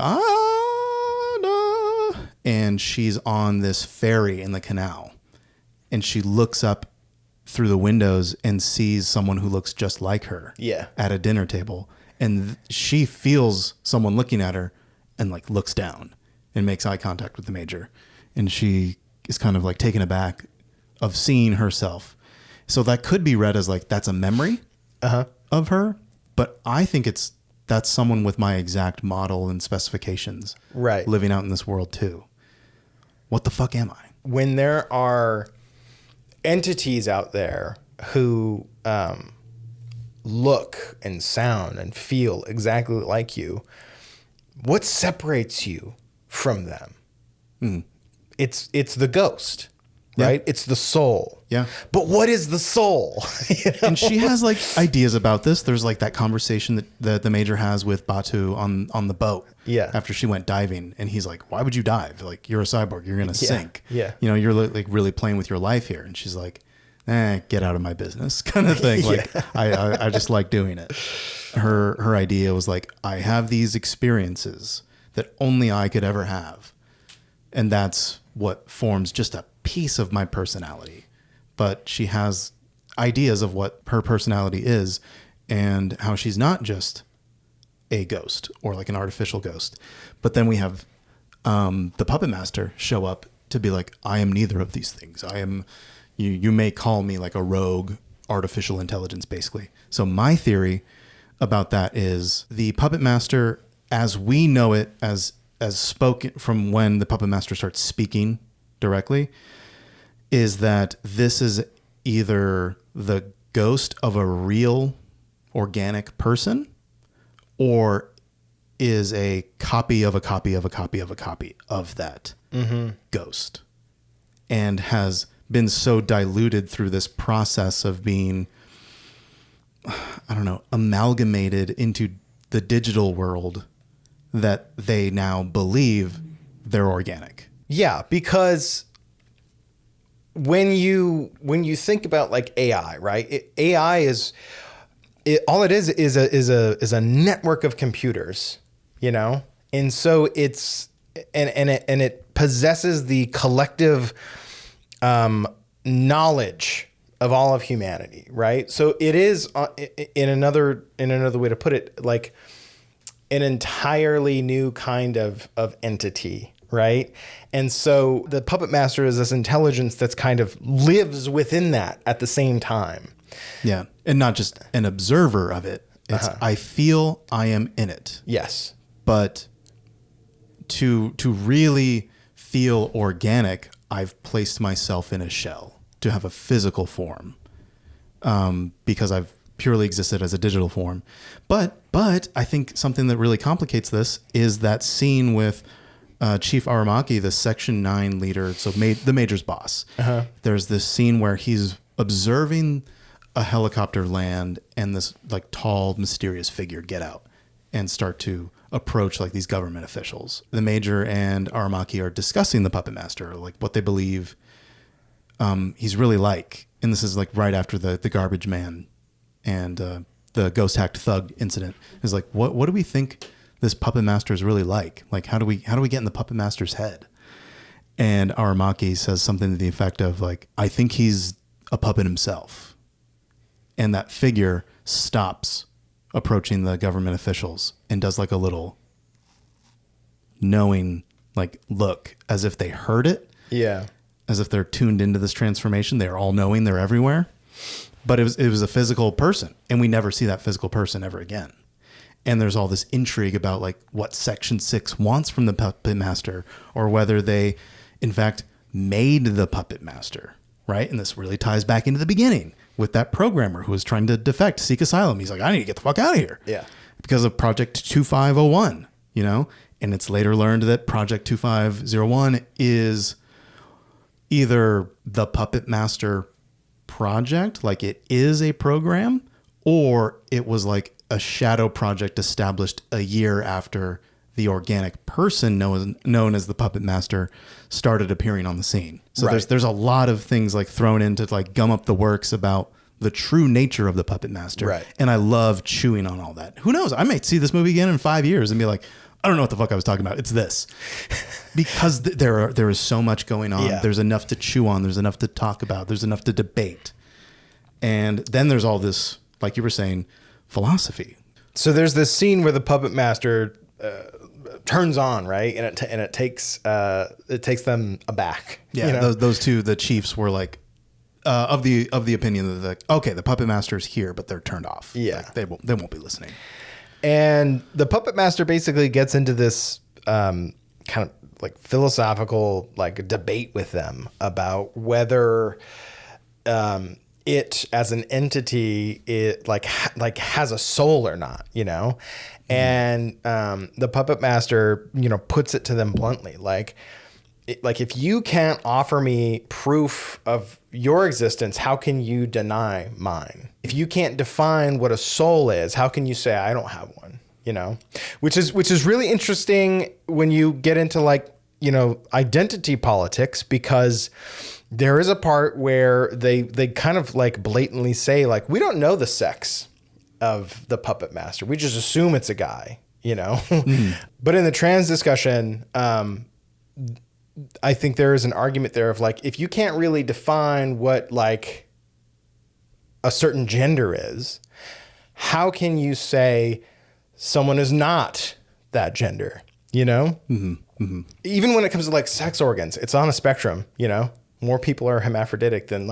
Speaker 2: and she's on this ferry in the canal and she looks up through the windows and sees someone who looks just like her at a dinner table. And she feels someone looking at her and like looks down and makes eye contact with the major. And she is kind of like taken aback of seeing herself. So that could be read as like, that's a memory of her. But I think that's someone with my exact model and specifications living out in this world too. What the fuck am I?
Speaker 1: When there are entities out there who look and sound and feel exactly like you, what separates you from them? It's the ghost, right? It's the soul.
Speaker 2: Yeah.
Speaker 1: But what is the soul?
Speaker 2: And she has like ideas about this. There's like that conversation that the major has with Batu on the boat.
Speaker 1: Yeah.
Speaker 2: After she went diving, and he's like, "Why would you dive? Like you're a cyborg. You're gonna sink.
Speaker 1: Yeah.
Speaker 2: You're like really playing with your life here." And she's like, "Get out of my business," kind of thing. Like I just like doing it. Her idea was like, I have these experiences that only I could ever have, and that's what forms just a piece of my personality. But she has ideas of what her personality is and how she's not just a ghost or like an artificial ghost. But then we have the puppet master show up to be like, I am neither of these things. I am, you may call me like a rogue artificial intelligence, basically. So my theory about that is the puppet master, as we know it, as spoken from when the puppet master starts speaking directly, is that this is either the ghost of a real organic person or is a copy of a copy of a copy of a copy of that ghost, and has been so diluted through this process of being, I don't know, amalgamated into the digital world that they now believe they're organic.
Speaker 1: Yeah, because when you think about like AI, right? AI is all it is a network of computers, and so it's and it possesses the collective knowledge of all of humanity, right? So it is in another way to put it, like an entirely new kind of entity, right? And so the puppet master is this intelligence that's kind of lives within that at the same time.
Speaker 2: Yeah. And not just an observer of it. It's I feel I am in it.
Speaker 1: Yes.
Speaker 2: But to really feel organic, I've placed myself in a shell to have a physical form, because I've purely existed as a digital form. But I think something that really complicates this is that scene with Chief Aramaki, the Section 9 leader, so the Major's boss. Uh-huh. There's this scene where he's observing a helicopter land and this like tall, mysterious figure get out and start to approach like these government officials. The Major and Aramaki are discussing the Puppet Master, like what they believe he's really like. And this is like right after the garbage man and the ghost hacked thug incident. Is like, what do we think this Puppet Master is really like? Like, how do we get in the Puppet Master's head? And Aramaki says something to the effect of like, I think he's a puppet himself. And that figure stops approaching the government officials and does like a little knowing like look, as if they heard it.
Speaker 1: Yeah.
Speaker 2: As if they're tuned into this transformation. They're all knowing, they're everywhere. But it was a physical person, and we never see that physical person ever again. And there's all this intrigue about like what Section 6 wants from the Puppet Master, or whether they in fact made the Puppet Master, right? And this really ties back into the beginning with that programmer who was trying to defect, seek asylum. He's like, I need to get the fuck out of here.
Speaker 1: Yeah.
Speaker 2: Because of Project 2501, you know? And it's later learned that Project 2501 is either the Puppet Master project, like it is a program, or it was like a shadow project established a year after the organic person known as the Puppet Master started appearing on the scene. So
Speaker 1: right.
Speaker 2: there's a lot of things like thrown in to like gum up the works about the true nature of the Puppet Master.
Speaker 1: Right.
Speaker 2: And I love chewing on all that. Who knows? I might see this movie again in 5 years and be like, I don't know what the fuck I was talking about. It's this. Because there is so much going on. Yeah. There's enough to chew on. There's enough to talk about. There's enough to debate. And then there's all this, like you were saying, philosophy.
Speaker 1: So there's this scene where the Puppet Master turns on, right? And it takes them aback.
Speaker 2: Yeah,
Speaker 1: you know?
Speaker 2: those two, the chiefs, were like of the opinion that the Puppet Master is here, but they're turned off.
Speaker 1: Yeah,
Speaker 2: like, they won't be listening.
Speaker 1: And the Puppet Master basically gets into this kind of like philosophical like debate with them about whether it as an entity it like has a soul or not, you know. And the Puppet Master, you know, puts it to them bluntly, like if you can't offer me proof of your existence, how can you deny mine? If you can't define what a soul is, how can you say I don't have one? You know, which is really interesting when you get into like, you know, identity politics, because there is a part where they kind of like blatantly say like, we don't know the sex of the Puppet Master. We just assume it's a guy, you know. But in the trans discussion, I think there is an argument there of like, if you can't really define what like a certain gender is, how can you say someone is not that gender, you know? Mm-hmm. Mm-hmm. Even when it comes to like sex organs, it's on a spectrum, you know? More people are hermaphroditic than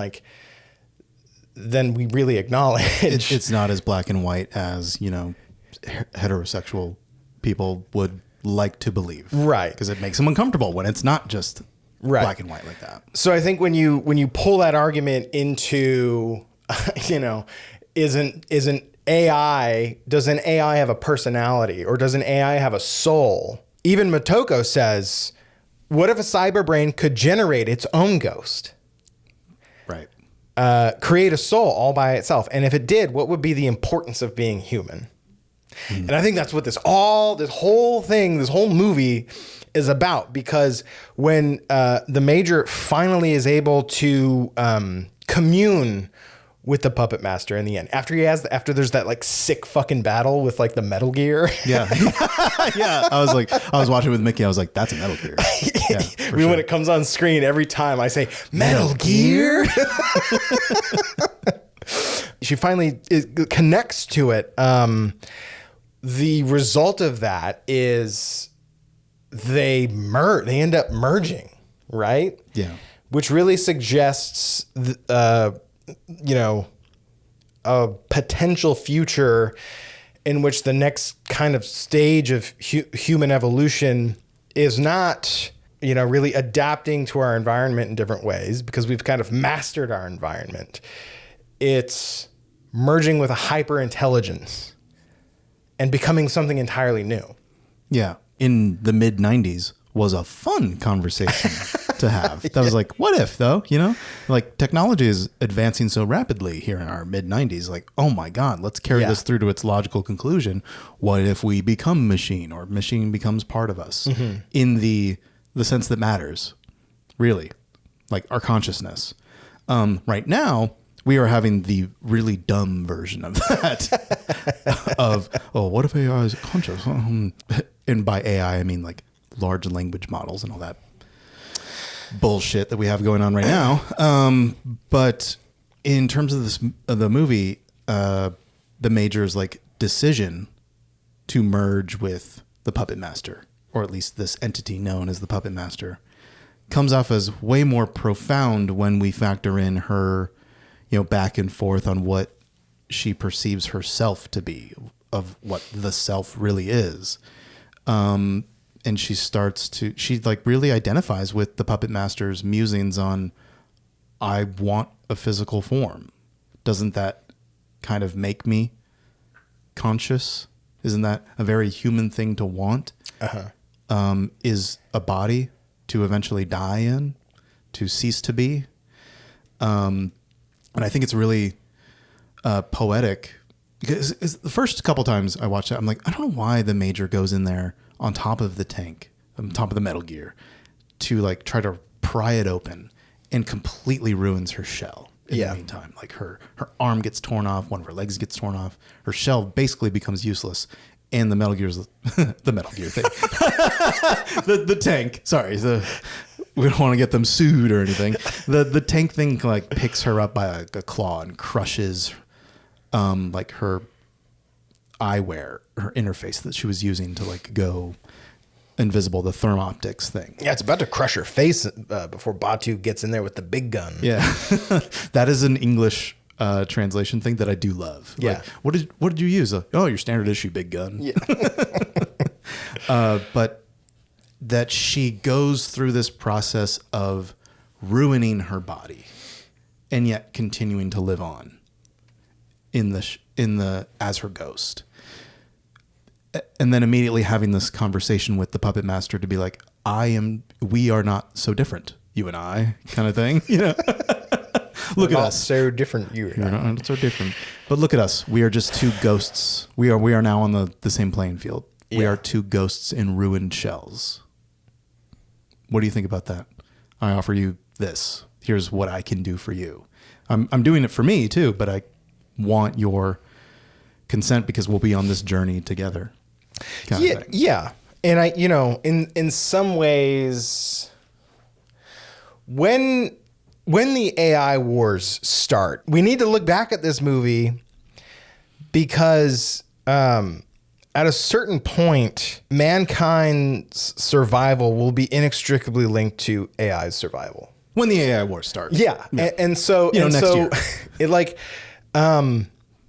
Speaker 1: we really acknowledge.
Speaker 2: It's not as black and white as, you know, heterosexual people would like to believe. Right. Because it makes them uncomfortable when it's not just black and white like that.
Speaker 1: So I think when you pull that argument into, you know, does an AI have a personality, or does an AI have a soul? Even Motoko says, what if a cyber brain could generate its own ghost?
Speaker 2: Right.
Speaker 1: Create a soul all by itself. And if it did, what would be the importance of being human? And I think that's what this whole movie is about, because when the Major finally is able to commune with the Puppet Master in the end, after there's that like sick fucking battle with like the Metal Gear.
Speaker 2: Yeah. Yeah. I was watching with Mickey. I was like, that's a Metal Gear. Yeah,
Speaker 1: when it comes on screen, every time I say Metal Gear. She finally connects to it. The result of that is they end up merging, right?
Speaker 2: Yeah.
Speaker 1: Which really suggests, you know, a potential future in which the next kind of stage of human evolution is not really adapting to our environment in different ways because we've kind of mastered our environment. It's merging with a hyper intelligence and becoming something entirely new.
Speaker 2: Yeah. In the mid 90s was a fun conversation to have. That was like, what if though, like technology is advancing so rapidly here in our mid 90s. Like, oh my God, let's carry this through to its logical conclusion. What if we become machine or machine becomes part of us in the sense that matters, really, like our consciousness. Right now, we are having the really dumb version of that of, what if AI is conscious? And by AI, I mean like large language models and all that bullshit that we have going on right now. But in terms of the movie, the Major's like decision to merge with the puppet master, or at least this entity known as the puppet master, comes off as way more profound when we factor in her, back and forth on what she perceives herself to be, of what the self really is. And she like really identifies with the puppet master's musings on, I want a physical form. Doesn't that kind of make me conscious? Isn't that a very human thing to want? Is a body to eventually die in, to cease to be? And I think it's really poetic, because the first couple times I watched it, I'm like, I don't know why the Major goes in there on top of the tank, on top of the Metal Gear, to like try to pry it open, and completely ruins her shell in the meantime. Like her arm gets torn off, one of her legs gets torn off, her shell basically becomes useless, and the Metal Gear's the Metal Gear thing, the tank. Sorry, we don't want to get them sued or anything. The tank thing like picks her up by a claw and crushes like her eyewear, her interface that she was using to like go invisible, the thermoptics thing.
Speaker 1: Yeah, it's about to crush her face before Batu gets in there with the big gun.
Speaker 2: Yeah. That is an English translation thing that I do love.
Speaker 1: Yeah.
Speaker 2: Like, what did you use? Your standard issue big gun.
Speaker 1: Yeah.
Speaker 2: But that she goes through this process of ruining her body and yet continuing to live on in the as her ghost. And then immediately having this conversation with the puppet master to be like, we are not so different, you and I, kind of thing. Look at us.
Speaker 1: So different, you and I.
Speaker 2: We're not so different. But look at us. We are just two ghosts. We are now on the same playing field. Yeah. We are two ghosts in ruined shells. What do you think about that? I offer you this. Here's what I can do for you. I'm doing it for me too, but I want your consent because we'll be on this journey together.
Speaker 1: Yeah. And I, in some ways, when the AI wars start, we need to look back at this movie because at a certain point, mankind's survival will be inextricably linked to AI's survival.
Speaker 2: When the AI wars start.
Speaker 1: Yeah. And so,
Speaker 2: next year.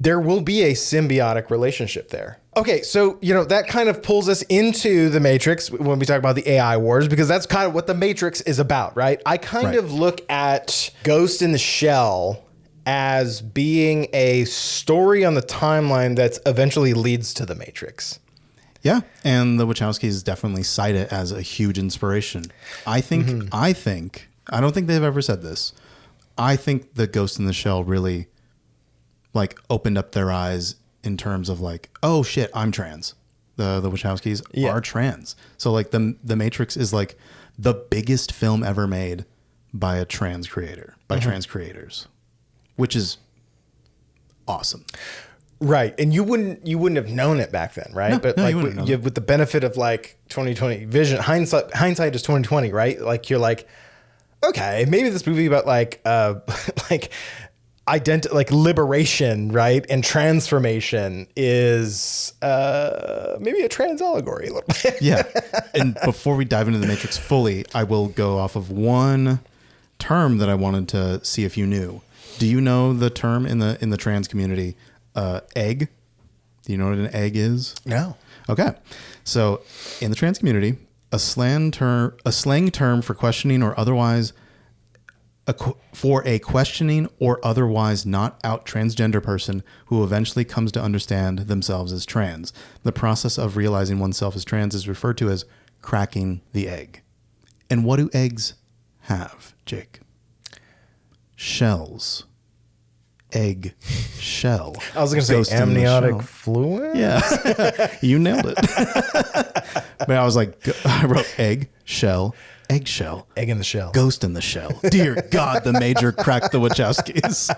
Speaker 1: There will be a symbiotic relationship there. Okay, so, that kind of pulls us into The Matrix when we talk about the AI wars, because that's kind of what The Matrix is about, right? I kind of look at Ghost in the Shell as being a story on the timeline that eventually leads to The Matrix.
Speaker 2: Yeah, and the Wachowskis definitely cite it as a huge inspiration. I think, I don't think they've ever said this. I think the Ghost in the Shell really like opened up their eyes in terms of like, oh shit, I'm trans. The Wachowskis are trans. So like the Matrix is like the biggest film ever made by a trans creator, by trans creators, which is awesome.
Speaker 1: Right. And you wouldn't have known it back then, right?
Speaker 2: No,
Speaker 1: but
Speaker 2: no,
Speaker 1: like
Speaker 2: with
Speaker 1: the benefit of like 2020 vision, hindsight is 2020, right? Like you're like, okay, maybe this movie about like liberation, right, and transformation is maybe a trans allegory a little bit.
Speaker 2: Yeah. And before we dive into The Matrix fully, I will go off of one term that I wanted to see if you knew. Do you know the term in the trans community, egg? Do you know what an egg is?
Speaker 1: No.
Speaker 2: Okay. So in the trans community, a slang term for questioning or otherwise for a questioning or otherwise not out transgender person who eventually comes to understand themselves as trans. The process of realizing oneself as trans is referred to as cracking the egg. And what do eggs have, Jake? Shells. Egg shell.
Speaker 1: I was going to say amniotic fluid.
Speaker 2: Yeah, you nailed it. But I was like, I wrote egg shell, eggshell,
Speaker 1: egg in the shell,
Speaker 2: ghost in the shell. Dear God, the major cracked the Wachowskis.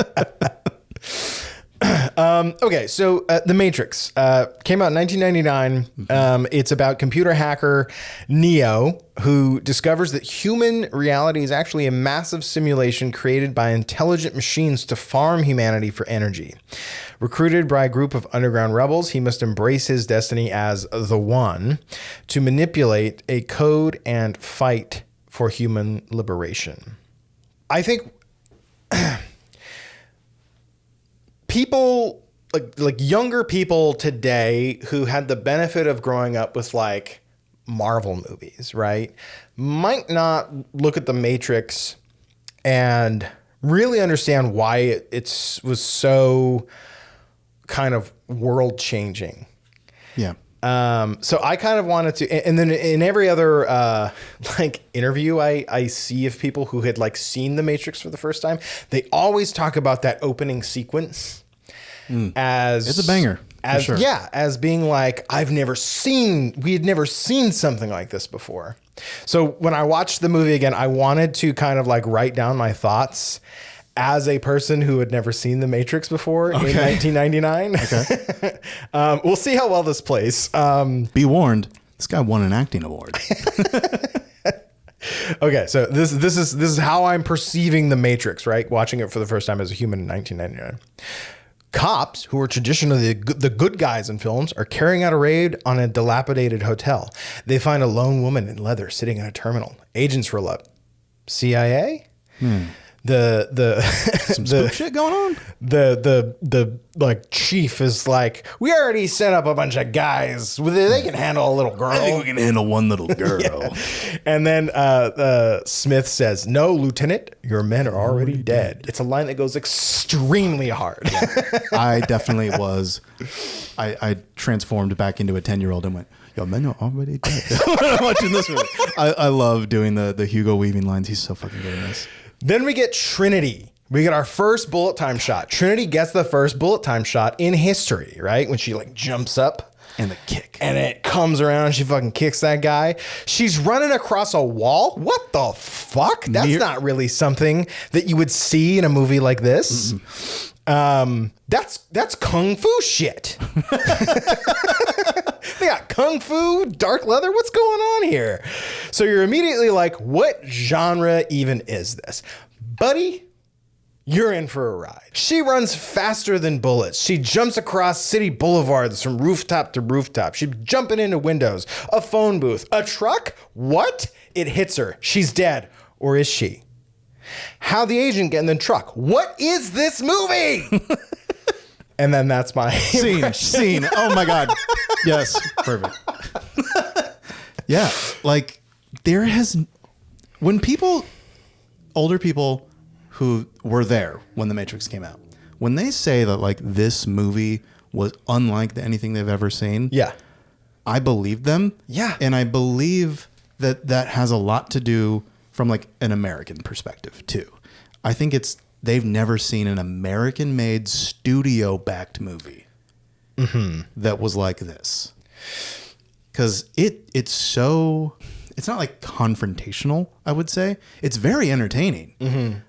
Speaker 1: Okay, so The Matrix came out in 1999. It's about computer hacker Neo, who discovers that human reality is actually a massive simulation created by intelligent machines to farm humanity for energy. Recruited by a group of underground rebels, he must embrace his destiny as the One to manipulate a code and fight for human liberation. I think people like younger people today who had the benefit of growing up with like Marvel movies, right, might not look at The Matrix and really understand why it was so kind of world changing.
Speaker 2: Yeah.
Speaker 1: So I kind of wanted to, and then in every other like interview I see of people who had like seen The Matrix for the first time, they always talk about that opening sequence as
Speaker 2: it's a banger.
Speaker 1: As
Speaker 2: sure.
Speaker 1: Yeah, as being like we had never seen something like this before. So when I watched the movie again, I wanted to kind of like write down my thoughts as a person who had never seen The Matrix before in 1999. Okay. We'll see how well this plays.
Speaker 2: Be warned, this guy won an acting award.
Speaker 1: Okay, so this is how I'm perceiving The Matrix, right? Watching it for the first time as a human in 1999. Cops, who are traditionally the good guys in films, are carrying out a raid on a dilapidated hotel. They find a lone woman in leather sitting in a terminal. Agents roll up. CIA?
Speaker 2: Some spook shit going on?
Speaker 1: The like chief is like, we already set up a bunch of guys. They can handle a little girl.
Speaker 2: I think we can handle one little girl.
Speaker 1: Yeah. And then Smith says, no, Lieutenant, your men are already dead. It's a line that goes extremely hard.
Speaker 2: Yeah. I definitely was. I transformed back into a 10-year-old and went, your men are already dead. When I'm watching this movie. I love doing the Hugo Weaving lines. He's so fucking good in this.
Speaker 1: Then we get Trinity. We get our first bullet time shot. Trinity gets the first bullet time shot in history, right? When she like jumps up.
Speaker 2: And the kick.
Speaker 1: And it comes around and she fucking kicks that guy. She's running across a wall. What the fuck? That's not really something that you would see in a movie like this. That's kung fu shit. They got kung fu, dark leather. What's going on here? So you're immediately like, what genre even is this? Buddy, you're in for a ride. She runs faster than bullets. She jumps across city boulevards from rooftop to rooftop. She's jumping into windows, a phone booth, a truck. What? It hits her. She's dead. Or is she? How the agent get in the truck? What is this movie? And then that's my
Speaker 2: scene. Oh my God. Yes. Perfect. Yeah. Like when older people who were there when The Matrix came out, when they say that like this movie was unlike anything they've ever seen.
Speaker 1: Yeah.
Speaker 2: I believe them.
Speaker 1: Yeah.
Speaker 2: And I believe that has a lot to do from like an American perspective too. I think they've never seen an American-made studio-backed movie that was like this. Because it's not like confrontational, I would say. It's very entertaining.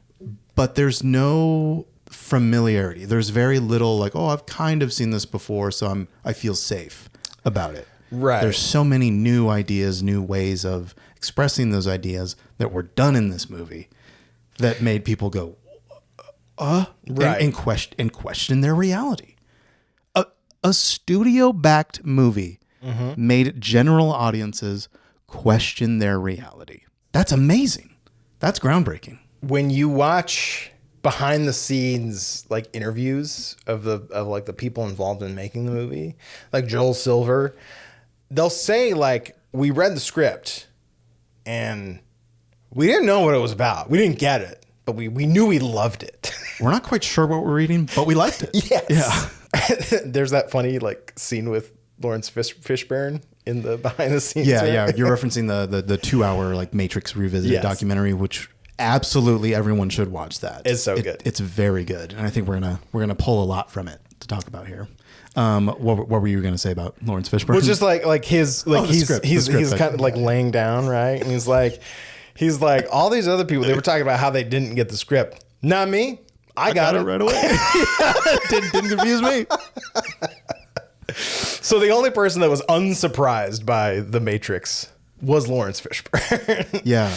Speaker 2: But there's no familiarity. There's very little like, oh, I've kind of seen this before, so I feel safe about it.
Speaker 1: Right.
Speaker 2: There's so many new ideas, new ways of expressing those ideas that were done in this movie that made people go,
Speaker 1: right.
Speaker 2: and question their reality. A studio-backed movie made general audiences question their reality. That's amazing. That's groundbreaking.
Speaker 1: When you watch behind the scenes like interviews of the people involved in making the movie, like Joel Silver, they'll say like, we read the script and we didn't know what it was about. We didn't get it, but we knew we loved it.
Speaker 2: We're not quite sure what we're reading, but we liked it.
Speaker 1: Yes.
Speaker 2: Yeah.
Speaker 1: There's that funny like scene with Lawrence Fishburne in the behind the scenes.
Speaker 2: Yeah,
Speaker 1: right?
Speaker 2: yeah. You're referencing the 2-hour like Matrix Revisited documentary, which absolutely everyone should watch that.
Speaker 1: It's so good.
Speaker 2: It's very good, and I think we're gonna pull a lot from it to talk about here. What were you gonna say about Lawrence Fishburne?
Speaker 1: Well, just like his like
Speaker 2: the script,
Speaker 1: he's
Speaker 2: I
Speaker 1: kind of like laying down, right? And he's like all these other people. They were talking about how they didn't get the script. Not me. I got it
Speaker 2: right away. didn't confuse me.
Speaker 1: So the only person that was unsurprised by The Matrix was Lawrence Fishburne.
Speaker 2: Yeah.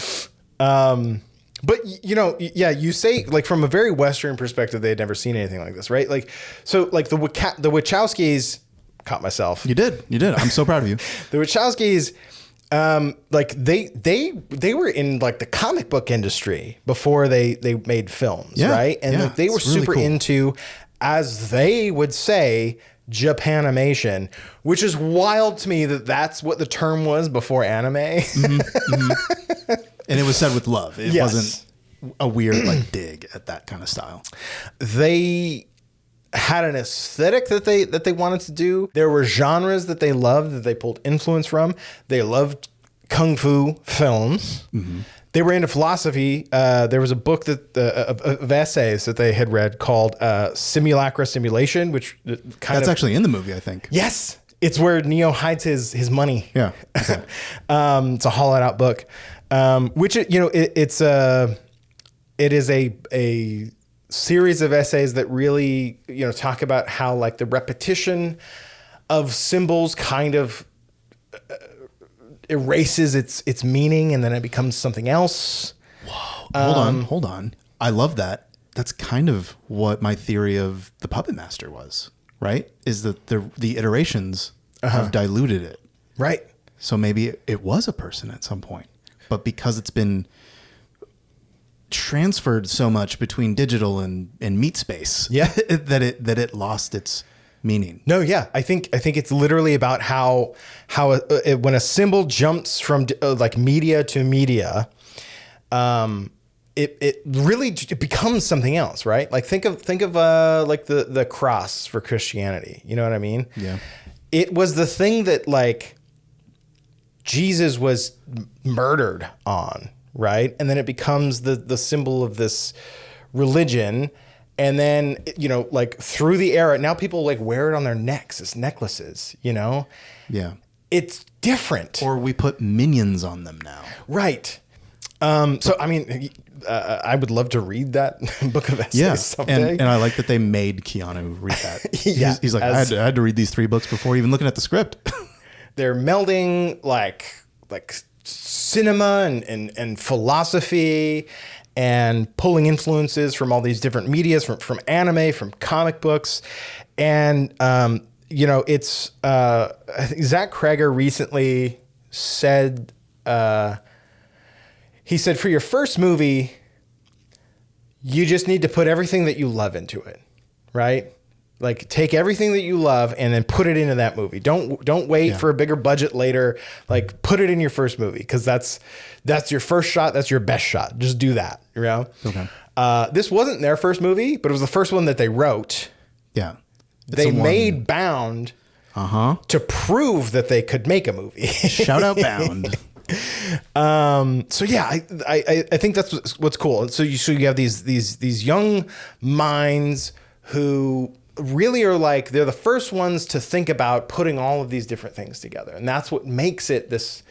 Speaker 1: But you say like from a very Western perspective, they had never seen anything like this, right? Like, so like the Wachowskis, caught myself.
Speaker 2: You did. I'm so proud of you.
Speaker 1: The Wachowskis, like they were in like the comic book industry before they made films, right? And like, they were really super cool. into, as they would say, Japanimation, which is wild to me that that's what the term was before anime. Mm-hmm,
Speaker 2: mm-hmm. And it was said with love. It wasn't a weird like dig at that kind of style.
Speaker 1: They had an aesthetic that they wanted to do. There were genres that they loved, that they pulled influence from. They loved kung fu films. Mm-hmm. They were into philosophy. There was a book that of essays that they had read called Simulacra Simulation, which
Speaker 2: that's actually in the movie, I think.
Speaker 1: Yes, it's where Neo hides his money.
Speaker 2: Yeah, okay.
Speaker 1: It's a hollowed out book, which it is a series of essays that really talk about how like the repetition of symbols kind of erases its meaning, and then it becomes something else.
Speaker 2: Whoa. Hold on. I love that. That's kind of what my theory of the Puppet Master was, right? Is that the iterations have diluted it.
Speaker 1: Right.
Speaker 2: So maybe it was a person at some point, but because it's been transferred so much between digital and meat space, that it lost its meaning.
Speaker 1: No, yeah, I think it's literally about how when a symbol jumps from like media to media, it really becomes something else, right? Like think of like the cross for Christianity. You know what I mean?
Speaker 2: Yeah.
Speaker 1: It was the thing that like Jesus was murdered on, right? And then it becomes the symbol of this religion. And then, like through the era, now people like wear it on their necks as necklaces,
Speaker 2: Yeah.
Speaker 1: It's different.
Speaker 2: Or we put minions on them now.
Speaker 1: Right. So, I mean, I would love to read that book of essays someday.
Speaker 2: And I like that they made Keanu read that. He's like, I had to read these 3 books before even looking at the script.
Speaker 1: They're melding like cinema and philosophy, and pulling influences from all these different medias, from anime, from comic books. And, it's, I think Zach Kreger recently said, he said, for your first movie, you just need to put everything that you love into it, right? Like take everything that you love and then put it into that movie. Don't wait for a bigger budget later. Like put it in your first movie, because that's your first shot. That's your best shot. Just do that. Okay. This wasn't their first movie, but it was the first one that they wrote.
Speaker 2: Yeah.
Speaker 1: They made Bound to prove that they could make a movie.
Speaker 2: Shout out Bound.
Speaker 1: So yeah, I think that's what's cool. So you have these young minds who really are like, they're the first ones to think about putting all of these different things together. And that's what makes it this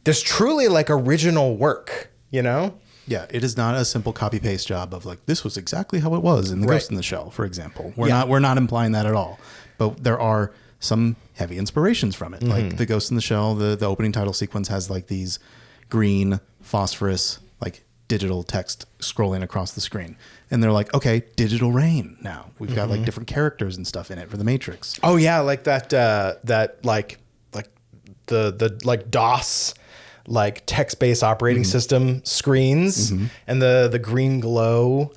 Speaker 1: truly like original work, Yeah,
Speaker 2: it is not a simple copy paste job of like, this was exactly how it was in the Ghost in the Shell, for example. We're not implying that at all, but there are some heavy inspirations from it. Mm-hmm. Like the Ghost in the Shell, the opening title sequence has like these green phosphorus, like digital text scrolling across the screen. And they're like, okay, digital rain now. We've got like different characters and stuff in it for the Matrix.
Speaker 1: Oh yeah, like that like the like DOS like text-based operating system screens and the green glow.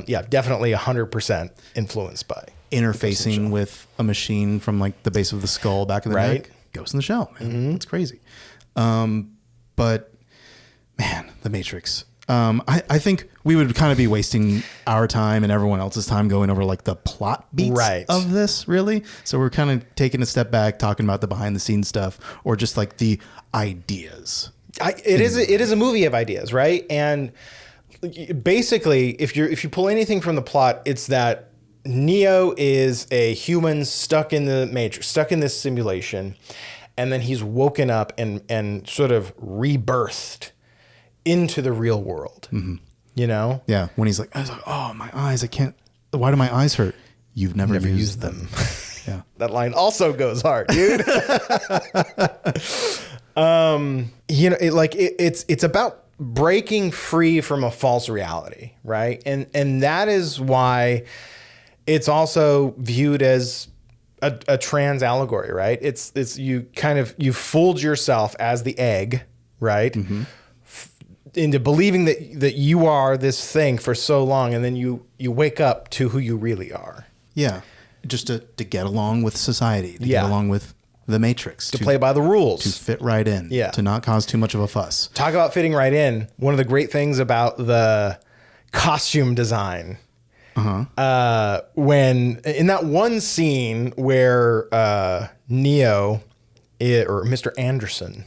Speaker 1: Yeah, definitely 100% influenced by
Speaker 2: interfacing with a machine from like the base of the skull back in the neck. Ghost in the Shell, man. It's crazy. But Man, The Matrix. I think we would kind of be wasting our time and everyone else's time going over like the plot beats of this, really. So we're kind of taking a step back, talking about the behind the scenes stuff, or just like the ideas.
Speaker 1: It is a movie of ideas, right? And basically, if you pull anything from the plot, it's that Neo is a human stuck in the Matrix, stuck in this simulation, and then he's woken up and sort of rebirthed into the real world. You know?
Speaker 2: Yeah. When he's like, oh, my eyes, I can't. Why do my eyes hurt? You've never used them. Yeah.
Speaker 1: That line also goes hard, dude. You know, it's about breaking free from a false reality, right? And that is why it's also viewed as a trans allegory, right? It's you fooled yourself as the egg, right? Into believing that you are this thing for so long, and then you wake up to who you really are.
Speaker 2: Yeah. Just to get along with society, to get along with the Matrix.
Speaker 1: To play by the rules.
Speaker 2: To fit right in.
Speaker 1: Yeah.
Speaker 2: To not cause too much of a fuss.
Speaker 1: Talk about fitting right in. One of the great things about the costume design, when in that one scene where Neo, or Mr. Anderson,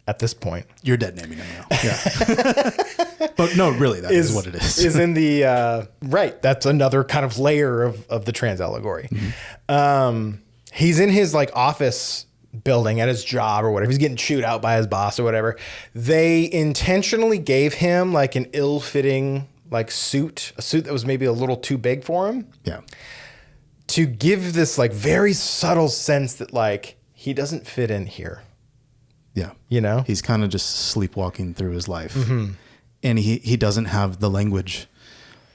Speaker 1: at this point,
Speaker 2: you're dead naming him now. Yeah. But no, really, that is what it is.
Speaker 1: Is in the right. That's another kind of layer of the trans allegory. He's in his like office building at his job or whatever. He's getting chewed out by his boss or whatever. They intentionally gave him like an ill-fitting like suit, a suit that was maybe a little too big for him.
Speaker 2: Yeah.
Speaker 1: To give this like very subtle sense that like he doesn't fit in here.
Speaker 2: Yeah.
Speaker 1: You know?
Speaker 2: He's kind of just sleepwalking through his life. And he doesn't have the language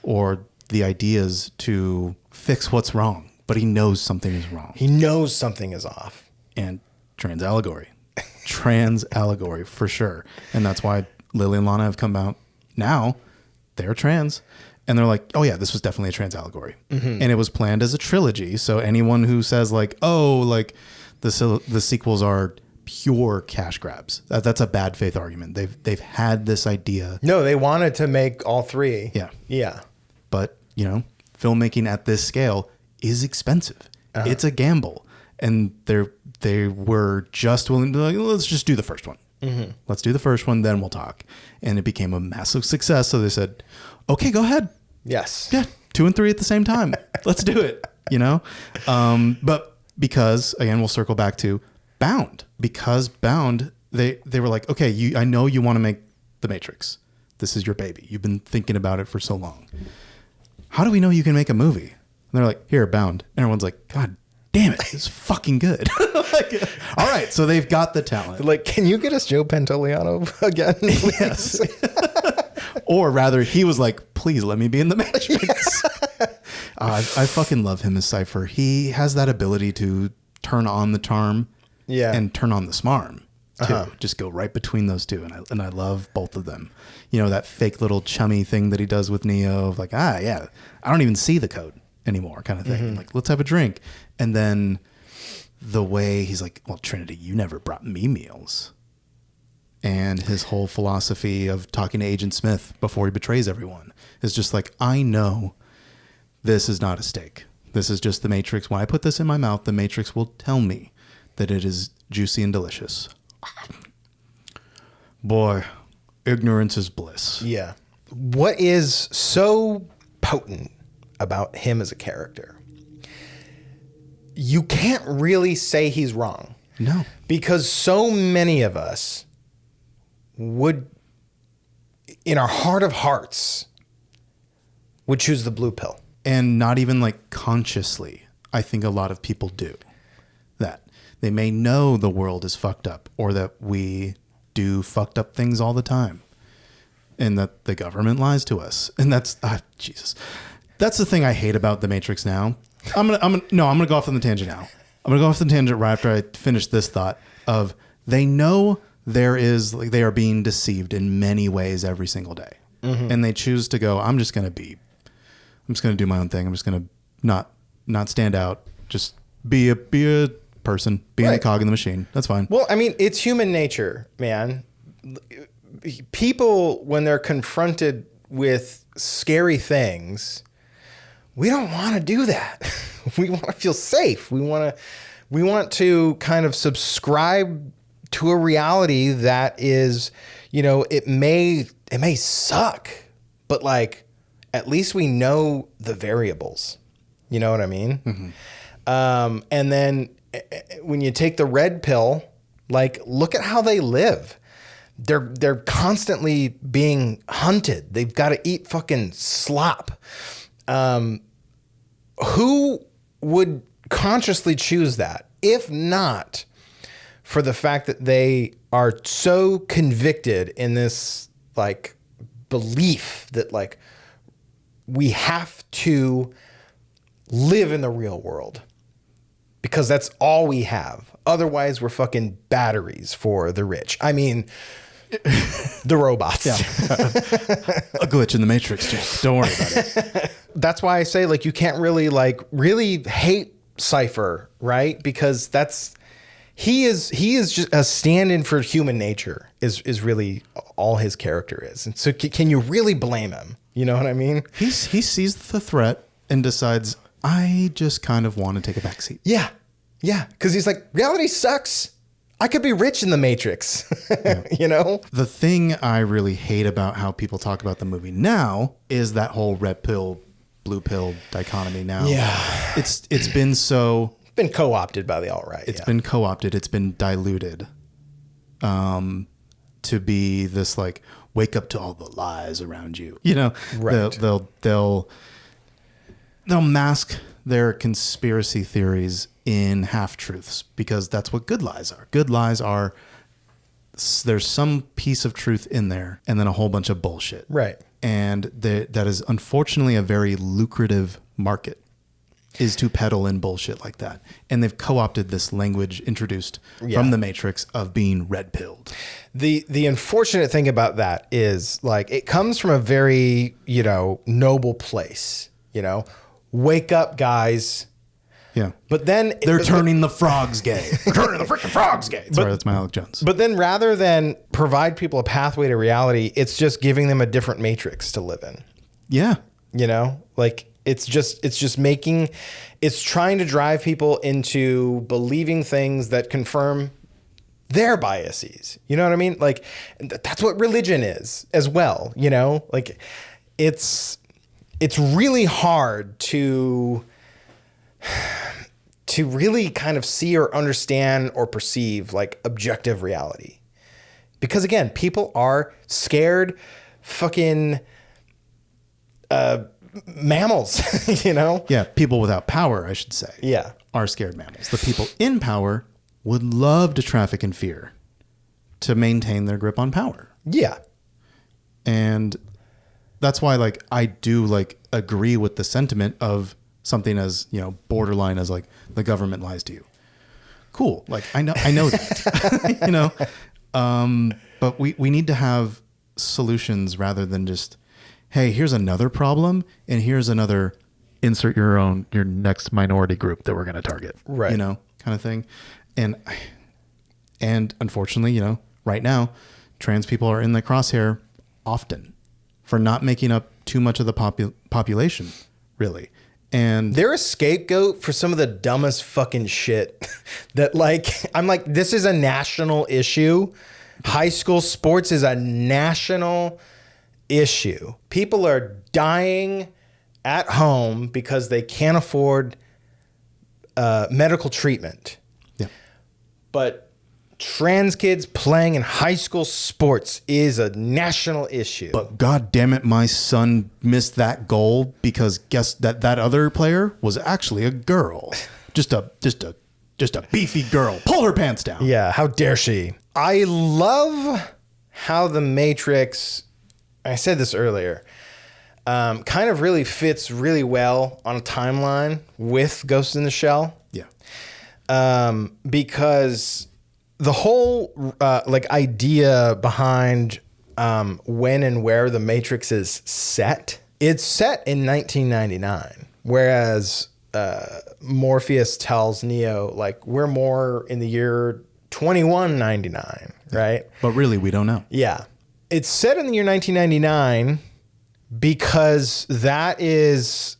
Speaker 2: or the ideas to fix what's wrong, but he knows something is wrong.
Speaker 1: He knows something is off.
Speaker 2: And trans allegory. Trans allegory for sure. And that's why Lily and Lana have come out now. They're trans. And they're like, oh yeah, this was definitely a trans allegory. And it was planned as a trilogy. So anyone who says like, oh, like the sequels are pure cash grabs, that's a bad faith argument. They've had this idea.
Speaker 1: No, they wanted to make all three.
Speaker 2: Yeah. But, you know, filmmaking at this scale is expensive. It's a gamble. And they were just willing to like, let's just do the first one. Let's do the first one, then we'll talk. And it became a massive success. So they said, okay, go ahead.
Speaker 1: Yes.
Speaker 2: Yeah. 2 and 3 at the same time. Let's do it. You know? But because, again, we'll circle back to Bound. Because Bound, they were like, okay, I know you want to make The Matrix. This is your baby. You've been thinking about it for so long. How do we know you can make a movie? And they're like, here, Bound. And everyone's like, God damn it, it's fucking good. Like, all right, so they've got the talent.
Speaker 1: They're like, can you get us Joe Pantoliano again? Please?
Speaker 2: Yes. Or rather, he was like, please let me be in The Matrix. I fucking love him as Cypher. He has that ability to turn on the charm and turn on the smarm too. Just go right between those two. And I love both of them. You know, that fake little chummy thing that he does with Neo of like, yeah, I don't even see the code anymore kind of thing. Like, let's have a drink. And then the way he's like, well, Trinity, you never brought me meals. And his whole philosophy of talking to Agent Smith before he betrays everyone is just like, I know this is not a steak. This is just the Matrix. When I put this in my mouth, the Matrix will tell me that it is juicy and delicious. Boy, ignorance is bliss.
Speaker 1: Yeah. What is so potent about him as a character? You can't really say he's wrong.
Speaker 2: No.
Speaker 1: Because so many of us would, in our heart of hearts, would choose the blue pill.
Speaker 2: And not even like consciously. I think a lot of people do that. They may know the world is fucked up or that we do fucked up things all the time and that the government lies to us. And that's, Jesus. That's the thing I hate about The Matrix now. I'm gonna go off on the tangent now. I'm gonna go off the tangent right after I finish this thought of they know they are being deceived in many ways every single day. And they choose to go, I'm just gonna do my own thing. I'm just gonna not stand out. Just be a person, be a cog in the machine. That's fine.
Speaker 1: Well, I mean, it's human nature, man. people, when they're confronted with scary things, we don't want to do that. We want to feel safe. We want to kind of subscribe to a reality that is, it may suck, but like, at least we know the variables. You know what I mean? Mm-hmm. And then when you take the red pill, like, look at how they live. They're constantly being hunted. They've got to eat fucking slop. Who would consciously choose that, if not for the fact that they are so convicted in this like belief that like we have to live in the real world because that's all we have. Otherwise, we're fucking batteries for the rich. I mean, the robots.
Speaker 2: Yeah. A glitch in the Matrix, Jack. Don't worry about it.
Speaker 1: That's why I say, like, you can't really hate Cypher, right? Because he is just a stand-in for human nature is really all his character is. And so can you really blame him? You know what I mean?
Speaker 2: He sees the threat and decides, I just kind of want to take a backseat.
Speaker 1: Yeah. Yeah. Because he's like, reality sucks. I could be rich in the Matrix. Yeah.
Speaker 2: The thing I really hate about how people talk about the movie now is that whole red pill, blue pill dichotomy now.
Speaker 1: Yeah.
Speaker 2: It's been
Speaker 1: co-opted by the alt-right.
Speaker 2: It's been co-opted. It's been diluted to be this like, wake up to all the lies around you.
Speaker 1: Right.
Speaker 2: They'll mask their conspiracy theories in half-truths because that's what good lies are. Good lies are there's some piece of truth in there and then a whole bunch of bullshit.
Speaker 1: Right.
Speaker 2: And that is unfortunately a very lucrative market, is to peddle in bullshit like that. And they've co-opted this language introduced from the Matrix of being red-pilled.
Speaker 1: The unfortunate thing about that is like it comes from a very, noble place, Wake up, guys.
Speaker 2: Yeah.
Speaker 1: But then
Speaker 2: they're turning the frogs gay. They're turning the freaking frogs gay. Sorry, that's my Alec Jones.
Speaker 1: But then rather than provide people a pathway to reality, it's just giving them a different matrix to live in.
Speaker 2: Yeah.
Speaker 1: Like it's trying to drive people into believing things that confirm their biases. You know what I mean? Like that's what religion is as well. Like it's really hard to really kind of see or understand or perceive like objective reality. Because again, people are scared fucking mammals,
Speaker 2: Yeah, people without power, I should say.
Speaker 1: Yeah.
Speaker 2: Are scared mammals. The people in power would love to traffic in fear to maintain their grip on power.
Speaker 1: Yeah.
Speaker 2: And that's why like I do like agree with the sentiment of something as, borderline as like the government lies to you. Cool. Like I know that, but we need to have solutions rather than just, hey, here's another problem and here's another insert your next minority group that we're going to target,
Speaker 1: right?
Speaker 2: Kind of thing. And unfortunately, right now, trans people are in the crosshair often for not making up too much of the population, really. And
Speaker 1: they're a scapegoat for some of the dumbest fucking shit that I'm like, this is a national issue. High school sports is a national issue. People are dying at home because they can't afford medical treatment.
Speaker 2: Yeah.
Speaker 1: But trans kids playing in high school sports is a national issue.
Speaker 2: But God damn it, my son missed that goal because guess that other player was actually a girl. Just a beefy girl. Pull her pants down.
Speaker 1: Yeah, how dare she? I love how the Matrix, I said this earlier, kind of really fits really well on a timeline with Ghost in the Shell.
Speaker 2: Yeah.
Speaker 1: Because the whole idea behind when and where the Matrix is set, it's set in 1999, whereas Morpheus tells Neo like we're more in the year 2199, right?
Speaker 2: But really, we don't know.
Speaker 1: Yeah. It's set in the year 1999 because that is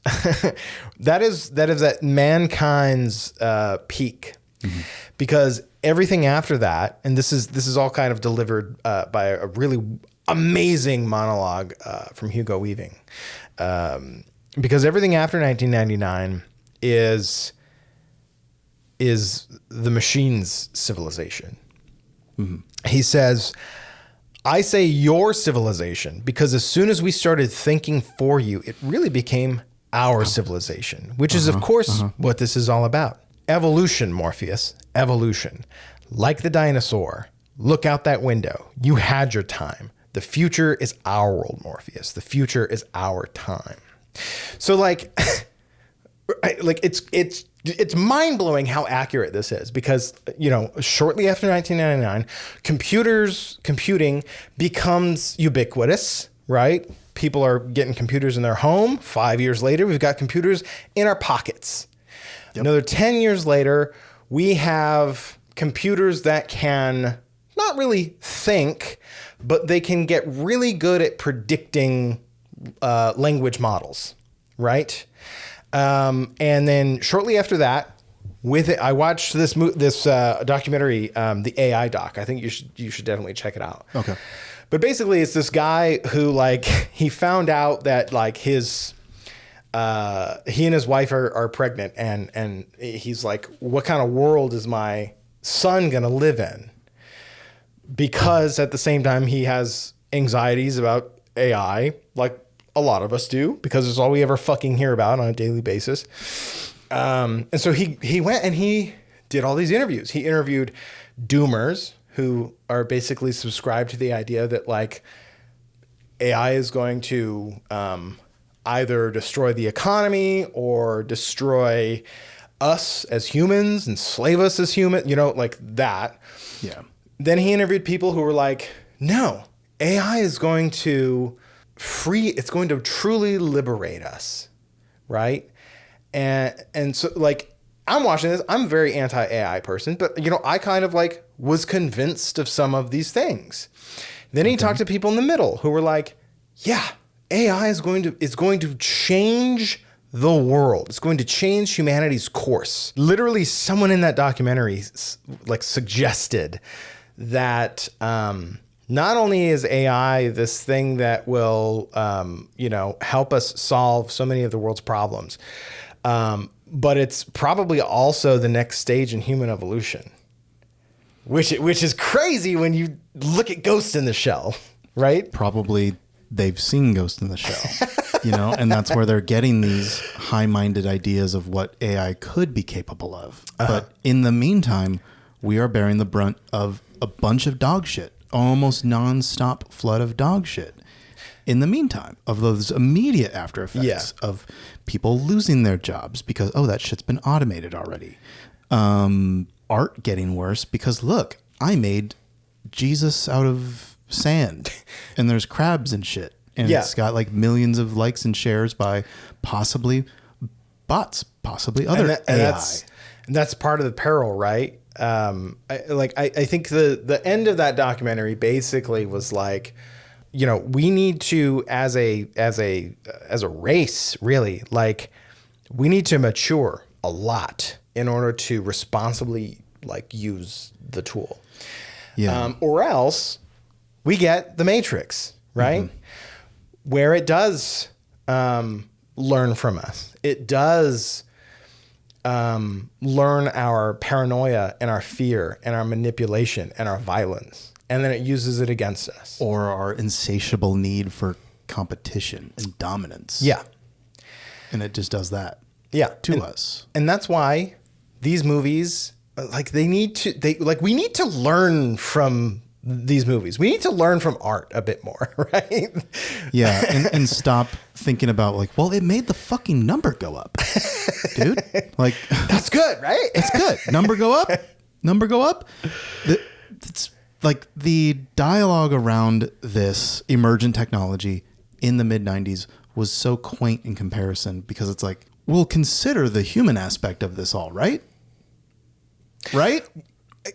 Speaker 1: that mankind's peak. Mm-hmm. Because everything after that, and this is all kind of delivered by a really amazing monologue from Hugo Weaving, because everything after 1999 is the machine's civilization. Mm-hmm. He says, I say your civilization because as soon as we started thinking for you, it really became our civilization, which is, of course, what this is all about. Evolution, Morpheus, evolution. Like the dinosaur, look out that window. You had your time. The future is our world, Morpheus. The future is our time. So like it's mind-blowing how accurate this is because, shortly after 1999, computing becomes ubiquitous, right? People are getting computers in their home. 5 years later, we've got computers in our pockets. Yep. Another 10 years later, we have computers that can not really think, but they can get really good at predicting language models, right? And then shortly after that, I watched this documentary, the AI doc. I think you should definitely check it out.
Speaker 2: Okay.
Speaker 1: But basically, it's this guy who he found out that his he and his wife are pregnant, and he's like, what kind of world is my son gonna live in? Because at the same time, he has anxieties about AI, like a lot of us do, because it's all we ever fucking hear about on a daily basis. And so he went and he did all these interviews. He interviewed doomers who are basically subscribed to the idea that AI is going to either destroy the economy or destroy us as humans, enslave us as humans, like that.
Speaker 2: Yeah.
Speaker 1: Then he interviewed people who were like, no, AI is going to it's going to truly liberate us, right? And so I'm watching this, I'm a very anti-AI person, but I kind of was convinced of some of these things. Then he talked to people in the middle who were like, yeah, AI is going to change the world. It's going to change humanity's course. Literally, someone in that documentary suggested that not only is AI this thing that will help us solve so many of the world's problems, but it's probably also the next stage in human evolution, which is crazy when you look at Ghost in the Shell, right?
Speaker 2: Probably they've seen Ghost in the Shell, and that's where they're getting these high-minded ideas of what AI could be capable of. But in the meantime, we are bearing the brunt of a bunch of dog shit, almost nonstop flood of dog shit. In the meantime, of those immediate after effects of people losing their jobs because, that shit's been automated already. Art getting worse because, look, I made Jesus out of sand and there's crabs and shit. And it's got millions of likes and shares by possibly bots, possibly other AI.
Speaker 1: And that's part of the peril, right? I think the end of that documentary basically was we need to, as a race, really, we need to mature a lot in order to responsibly use the tool. Yeah. Or else we get the Matrix, right? Mm-hmm. Where it does learn from us. It does learn our paranoia and our fear and our manipulation and our violence. And then it uses it against us.
Speaker 2: Or our insatiable need for competition and dominance.
Speaker 1: Yeah.
Speaker 2: And it just does that.
Speaker 1: Yeah.
Speaker 2: To us.
Speaker 1: And that's why these movies, we need to learn from these movies. We need to learn from art a bit more, right?
Speaker 2: Yeah. And stop thinking about it made the fucking number go up, dude.
Speaker 1: That's good, right?
Speaker 2: It's good. Number go up. It's the dialogue around this emergent technology in the mid 90s was so quaint in comparison because it's we'll consider the human aspect of this all, right? Right?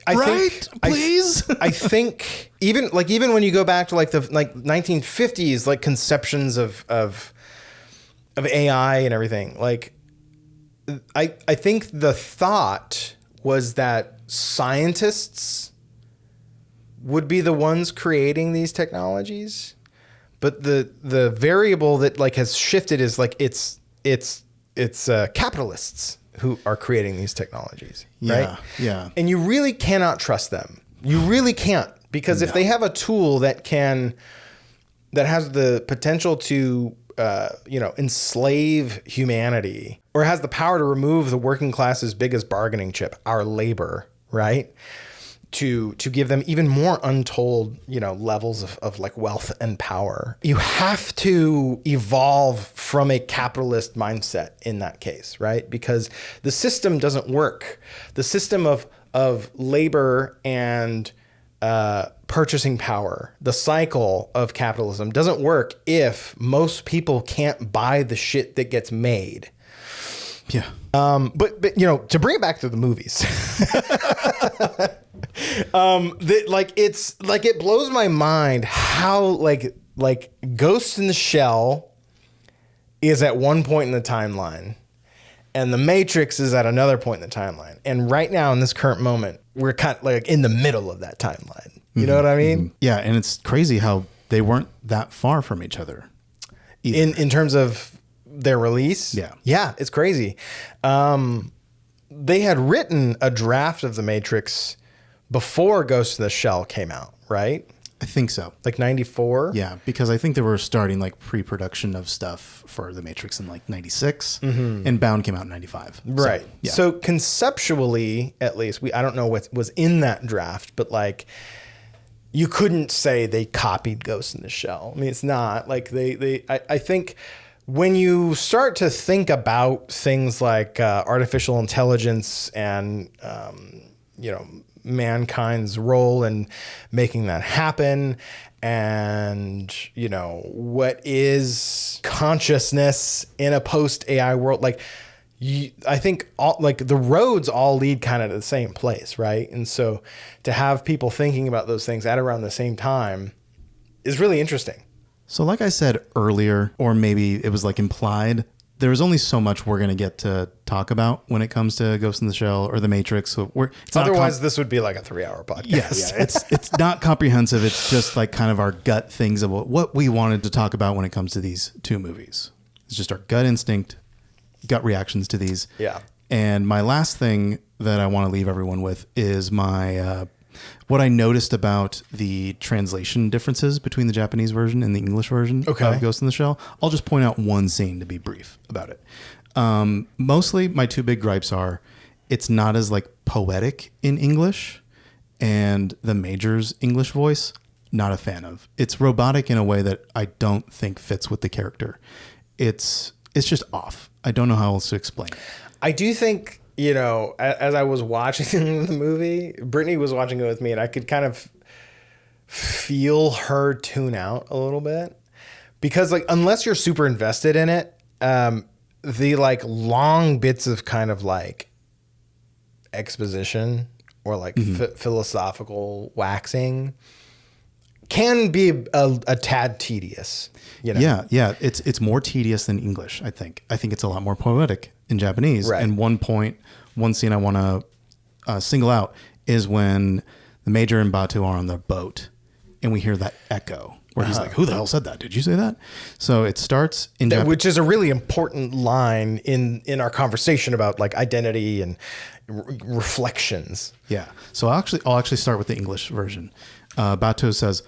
Speaker 2: Please.
Speaker 1: I think even when you go back to like the 1950s, like conceptions of AI and everything, like I think the thought was that scientists would be the ones creating these technologies, but the variable that like has shifted is like it's capitalists who are creating these technologies, right?
Speaker 2: Yeah.
Speaker 1: And you really cannot trust them. You really can't, because if they have a tool that has the potential to enslave humanity, or has the power to remove the working class's biggest bargaining chip, our labor, right? To give them even more untold, levels of like wealth and power. You have to evolve from a capitalist mindset in that case, right? Because the system doesn't work. The system of labor and purchasing power, the cycle of capitalism doesn't work if most people can't buy the shit that gets made.
Speaker 2: Yeah.
Speaker 1: But to bring it back to the movies, it blows my mind how like Ghost in the Shell is at one point in the timeline, and The Matrix is at another point in the timeline. And right now in this current moment, we're kind of like in the middle of that timeline. You know what I mean?
Speaker 2: Yeah, and it's crazy how they weren't that far from each other either.
Speaker 1: In terms of their release. Yeah, it's crazy. They had written a draft of The Matrix before Ghost in the Shell came out, right?
Speaker 2: I think so.
Speaker 1: Like 94?
Speaker 2: Yeah, because I think they were starting like pre-production of stuff for The Matrix in like 96, and Bound came out in 95.
Speaker 1: Right.
Speaker 2: So, yeah.
Speaker 1: So conceptually, at least, I don't know what was in that draft, but like you couldn't say they copied Ghost in the Shell. I mean, it's not like I think when you start to think about things like artificial intelligence and, mankind's role in making that happen, and, what is consciousness in a post-AI world, like, I think the roads all lead kind of to the same place, right? And so to have people thinking about those things at around the same time is really interesting.
Speaker 2: So like I said earlier, or maybe it was like implied, there was only so much we're going to get to talk about when it comes to Ghost in the Shell or The Matrix. So
Speaker 1: otherwise this would be like a 3-hour podcast.
Speaker 2: Yes, it's not comprehensive. It's just like kind of our gut things of what we wanted to talk about when it comes to these two movies. It's just our gut instinct, gut reactions to these.
Speaker 1: Yeah.
Speaker 2: And my last thing that I want to leave everyone with is my what I noticed about the translation differences between the Japanese version and the English version of Ghost in the Shell. I'll just point out one scene to be brief about it. Mostly my two big gripes are it's not as like poetic in English, and the Major's English voice, not a fan of. It's robotic in a way that I don't think fits with the character. It's just off. I don't know how else to explain it.
Speaker 1: I do think, as I was watching the movie, Brittany was watching it with me, and I could kind of feel her tune out a little bit, because like, unless you're super invested in it, the like long bits of kind of like exposition or like philosophical waxing can be a tad tedious.
Speaker 2: Yeah. It's more tedious than English, I think. I think it's a lot more poetic in Japanese.
Speaker 1: Right.
Speaker 2: And one scene I want to single out is when the Major and Batu are on the boat, and we hear that echo where he's like, "Who the hell said that? Did you say that?" So it starts in
Speaker 1: which is a really important line in our conversation about like identity and reflections.
Speaker 2: Yeah. So I'll actually start with the English version. Batu says,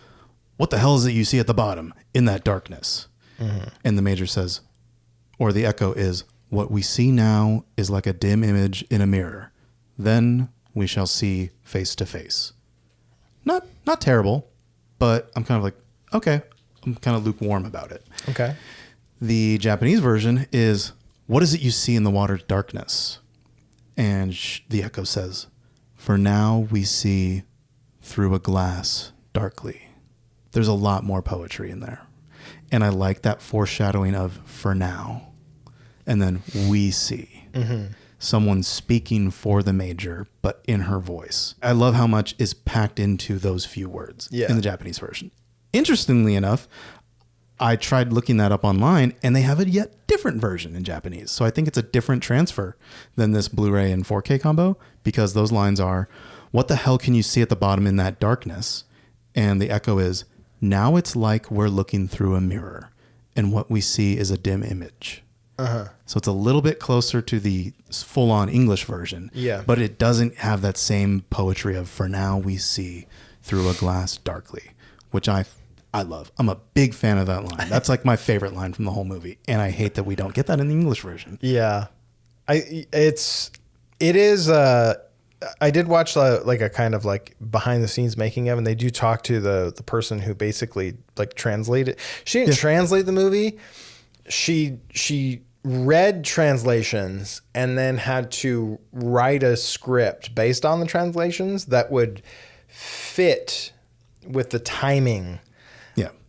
Speaker 2: "What the hell is it you see at the bottom in that darkness?" And the Major says, or the echo is, "What we see now is like a dim image in a mirror. Then we shall see face to face." Not terrible, but I'm kind of like, okay, I'm kind of lukewarm about it.
Speaker 1: Okay.
Speaker 2: The Japanese version is, "What is it you see in the water's darkness?" And the echo says, "For now we see through a glass darkly." There's a lot more poetry in there. And I like that foreshadowing of "for now," and then "we see." someone speaking for the major, but in her voice. I love how much is packed into those few words in the Japanese version. Interestingly enough, I tried looking that up online, and they have a yet different version in Japanese. So I think it's a different transfer than this Blu-ray and 4K combo, because those lines are, "What the hell can you see at the bottom in that darkness?" And the echo is, "Now it's like we're looking through a mirror, and what we see is a dim image." So it's a little bit closer to the full-on English version, but it doesn't have that same poetry of "for now we see through a glass darkly," which I love. I'm a big fan of that line. That's like my favorite line from the whole movie, and I hate that we don't get that in the English version.
Speaker 1: Yeah, it is. I did watch like a kind of like behind the scenes making of, and they do talk to the person who basically like translated. She didn't translate the movie. She read translations and then had to write a script based on the translations that would fit with the timing.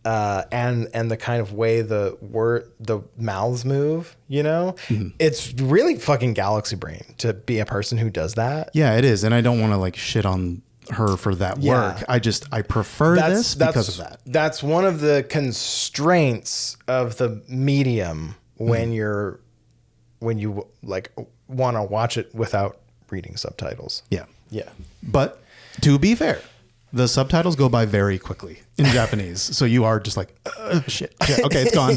Speaker 1: And the kind of way the mouths move, it's really fucking galaxy brain to be a person who does that.
Speaker 2: Yeah, it is. And I don't want to like shit on her for that work. I prefer this because of that.
Speaker 1: That's one of the constraints of the medium when you like want to watch it without reading subtitles.
Speaker 2: Yeah.
Speaker 1: Yeah.
Speaker 2: But to be fair, the subtitles go by very quickly in Japanese. So you are just like, shit. Okay, it's gone.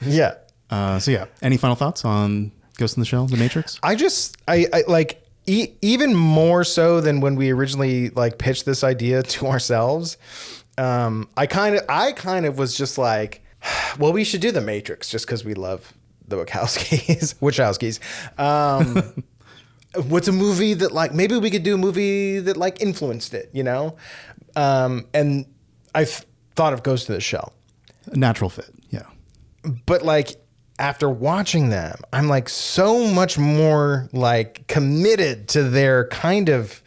Speaker 1: Yeah.
Speaker 2: So yeah, any final thoughts on Ghost in the Shell, The Matrix?
Speaker 1: I like even more so than when we originally like pitched this idea to ourselves. I kind of was just like, well, we should do The Matrix just because we love the Wachowskis. What's a movie that like, maybe we could do a movie that like influenced it, and I thought of Ghost in the Shell.
Speaker 2: Natural fit. Yeah.
Speaker 1: But like after watching them, I'm like so much more like committed to their kind of,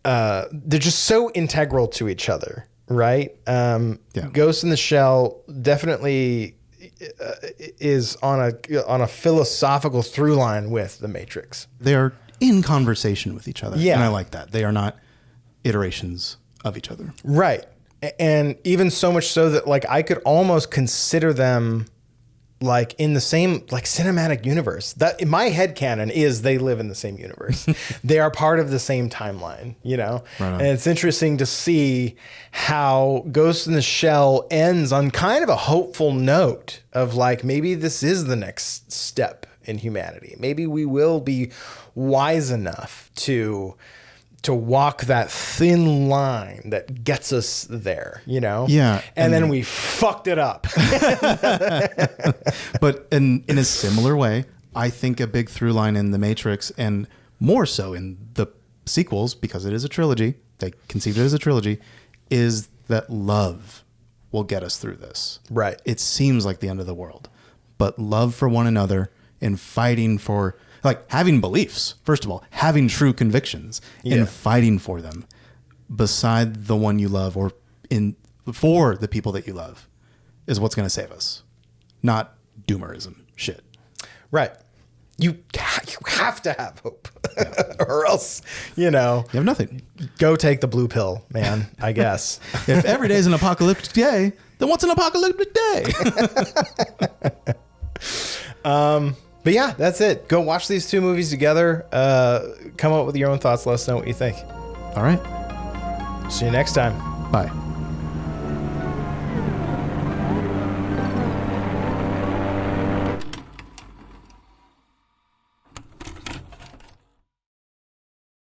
Speaker 1: they're just so integral to each other. Right. Ghost in the Shell definitely is on a philosophical through line with The Matrix.
Speaker 2: They're in conversation with each other.
Speaker 1: Yeah.
Speaker 2: And I like that. They are not iterations of each other.
Speaker 1: Right. And even so much so that like I could almost consider them like in the same like cinematic universe. That in my headcanon is they live in the same universe. They are part of the same timeline,
Speaker 2: Right on.
Speaker 1: And it's interesting to see how Ghost in the Shell ends on kind of a hopeful note of like maybe this is the next step in humanity. Maybe we will be wise enough to walk that thin line that gets us there,
Speaker 2: Yeah.
Speaker 1: And then we fucked it up.
Speaker 2: But in a similar way, I think a big through line in The Matrix, and more so in the sequels, because it is a trilogy, they conceived it as a trilogy, is that love will get us through this.
Speaker 1: Right.
Speaker 2: It seems like the end of the world, but love for one another and fighting for, like, having beliefs, first of all, having true convictions and fighting for them beside the one you love or for the people that you love is what's going to save us, not doomerism shit.
Speaker 1: Right. You have to have hope or else, you have
Speaker 2: nothing.
Speaker 1: Go take the blue pill, man, I guess.
Speaker 2: If every day is an apocalyptic day, then what's an apocalyptic day?
Speaker 1: But yeah, that's it. Go watch these two movies together. Come up with your own thoughts. Let us know what you think.
Speaker 2: All right.
Speaker 1: See you next time.
Speaker 2: Bye.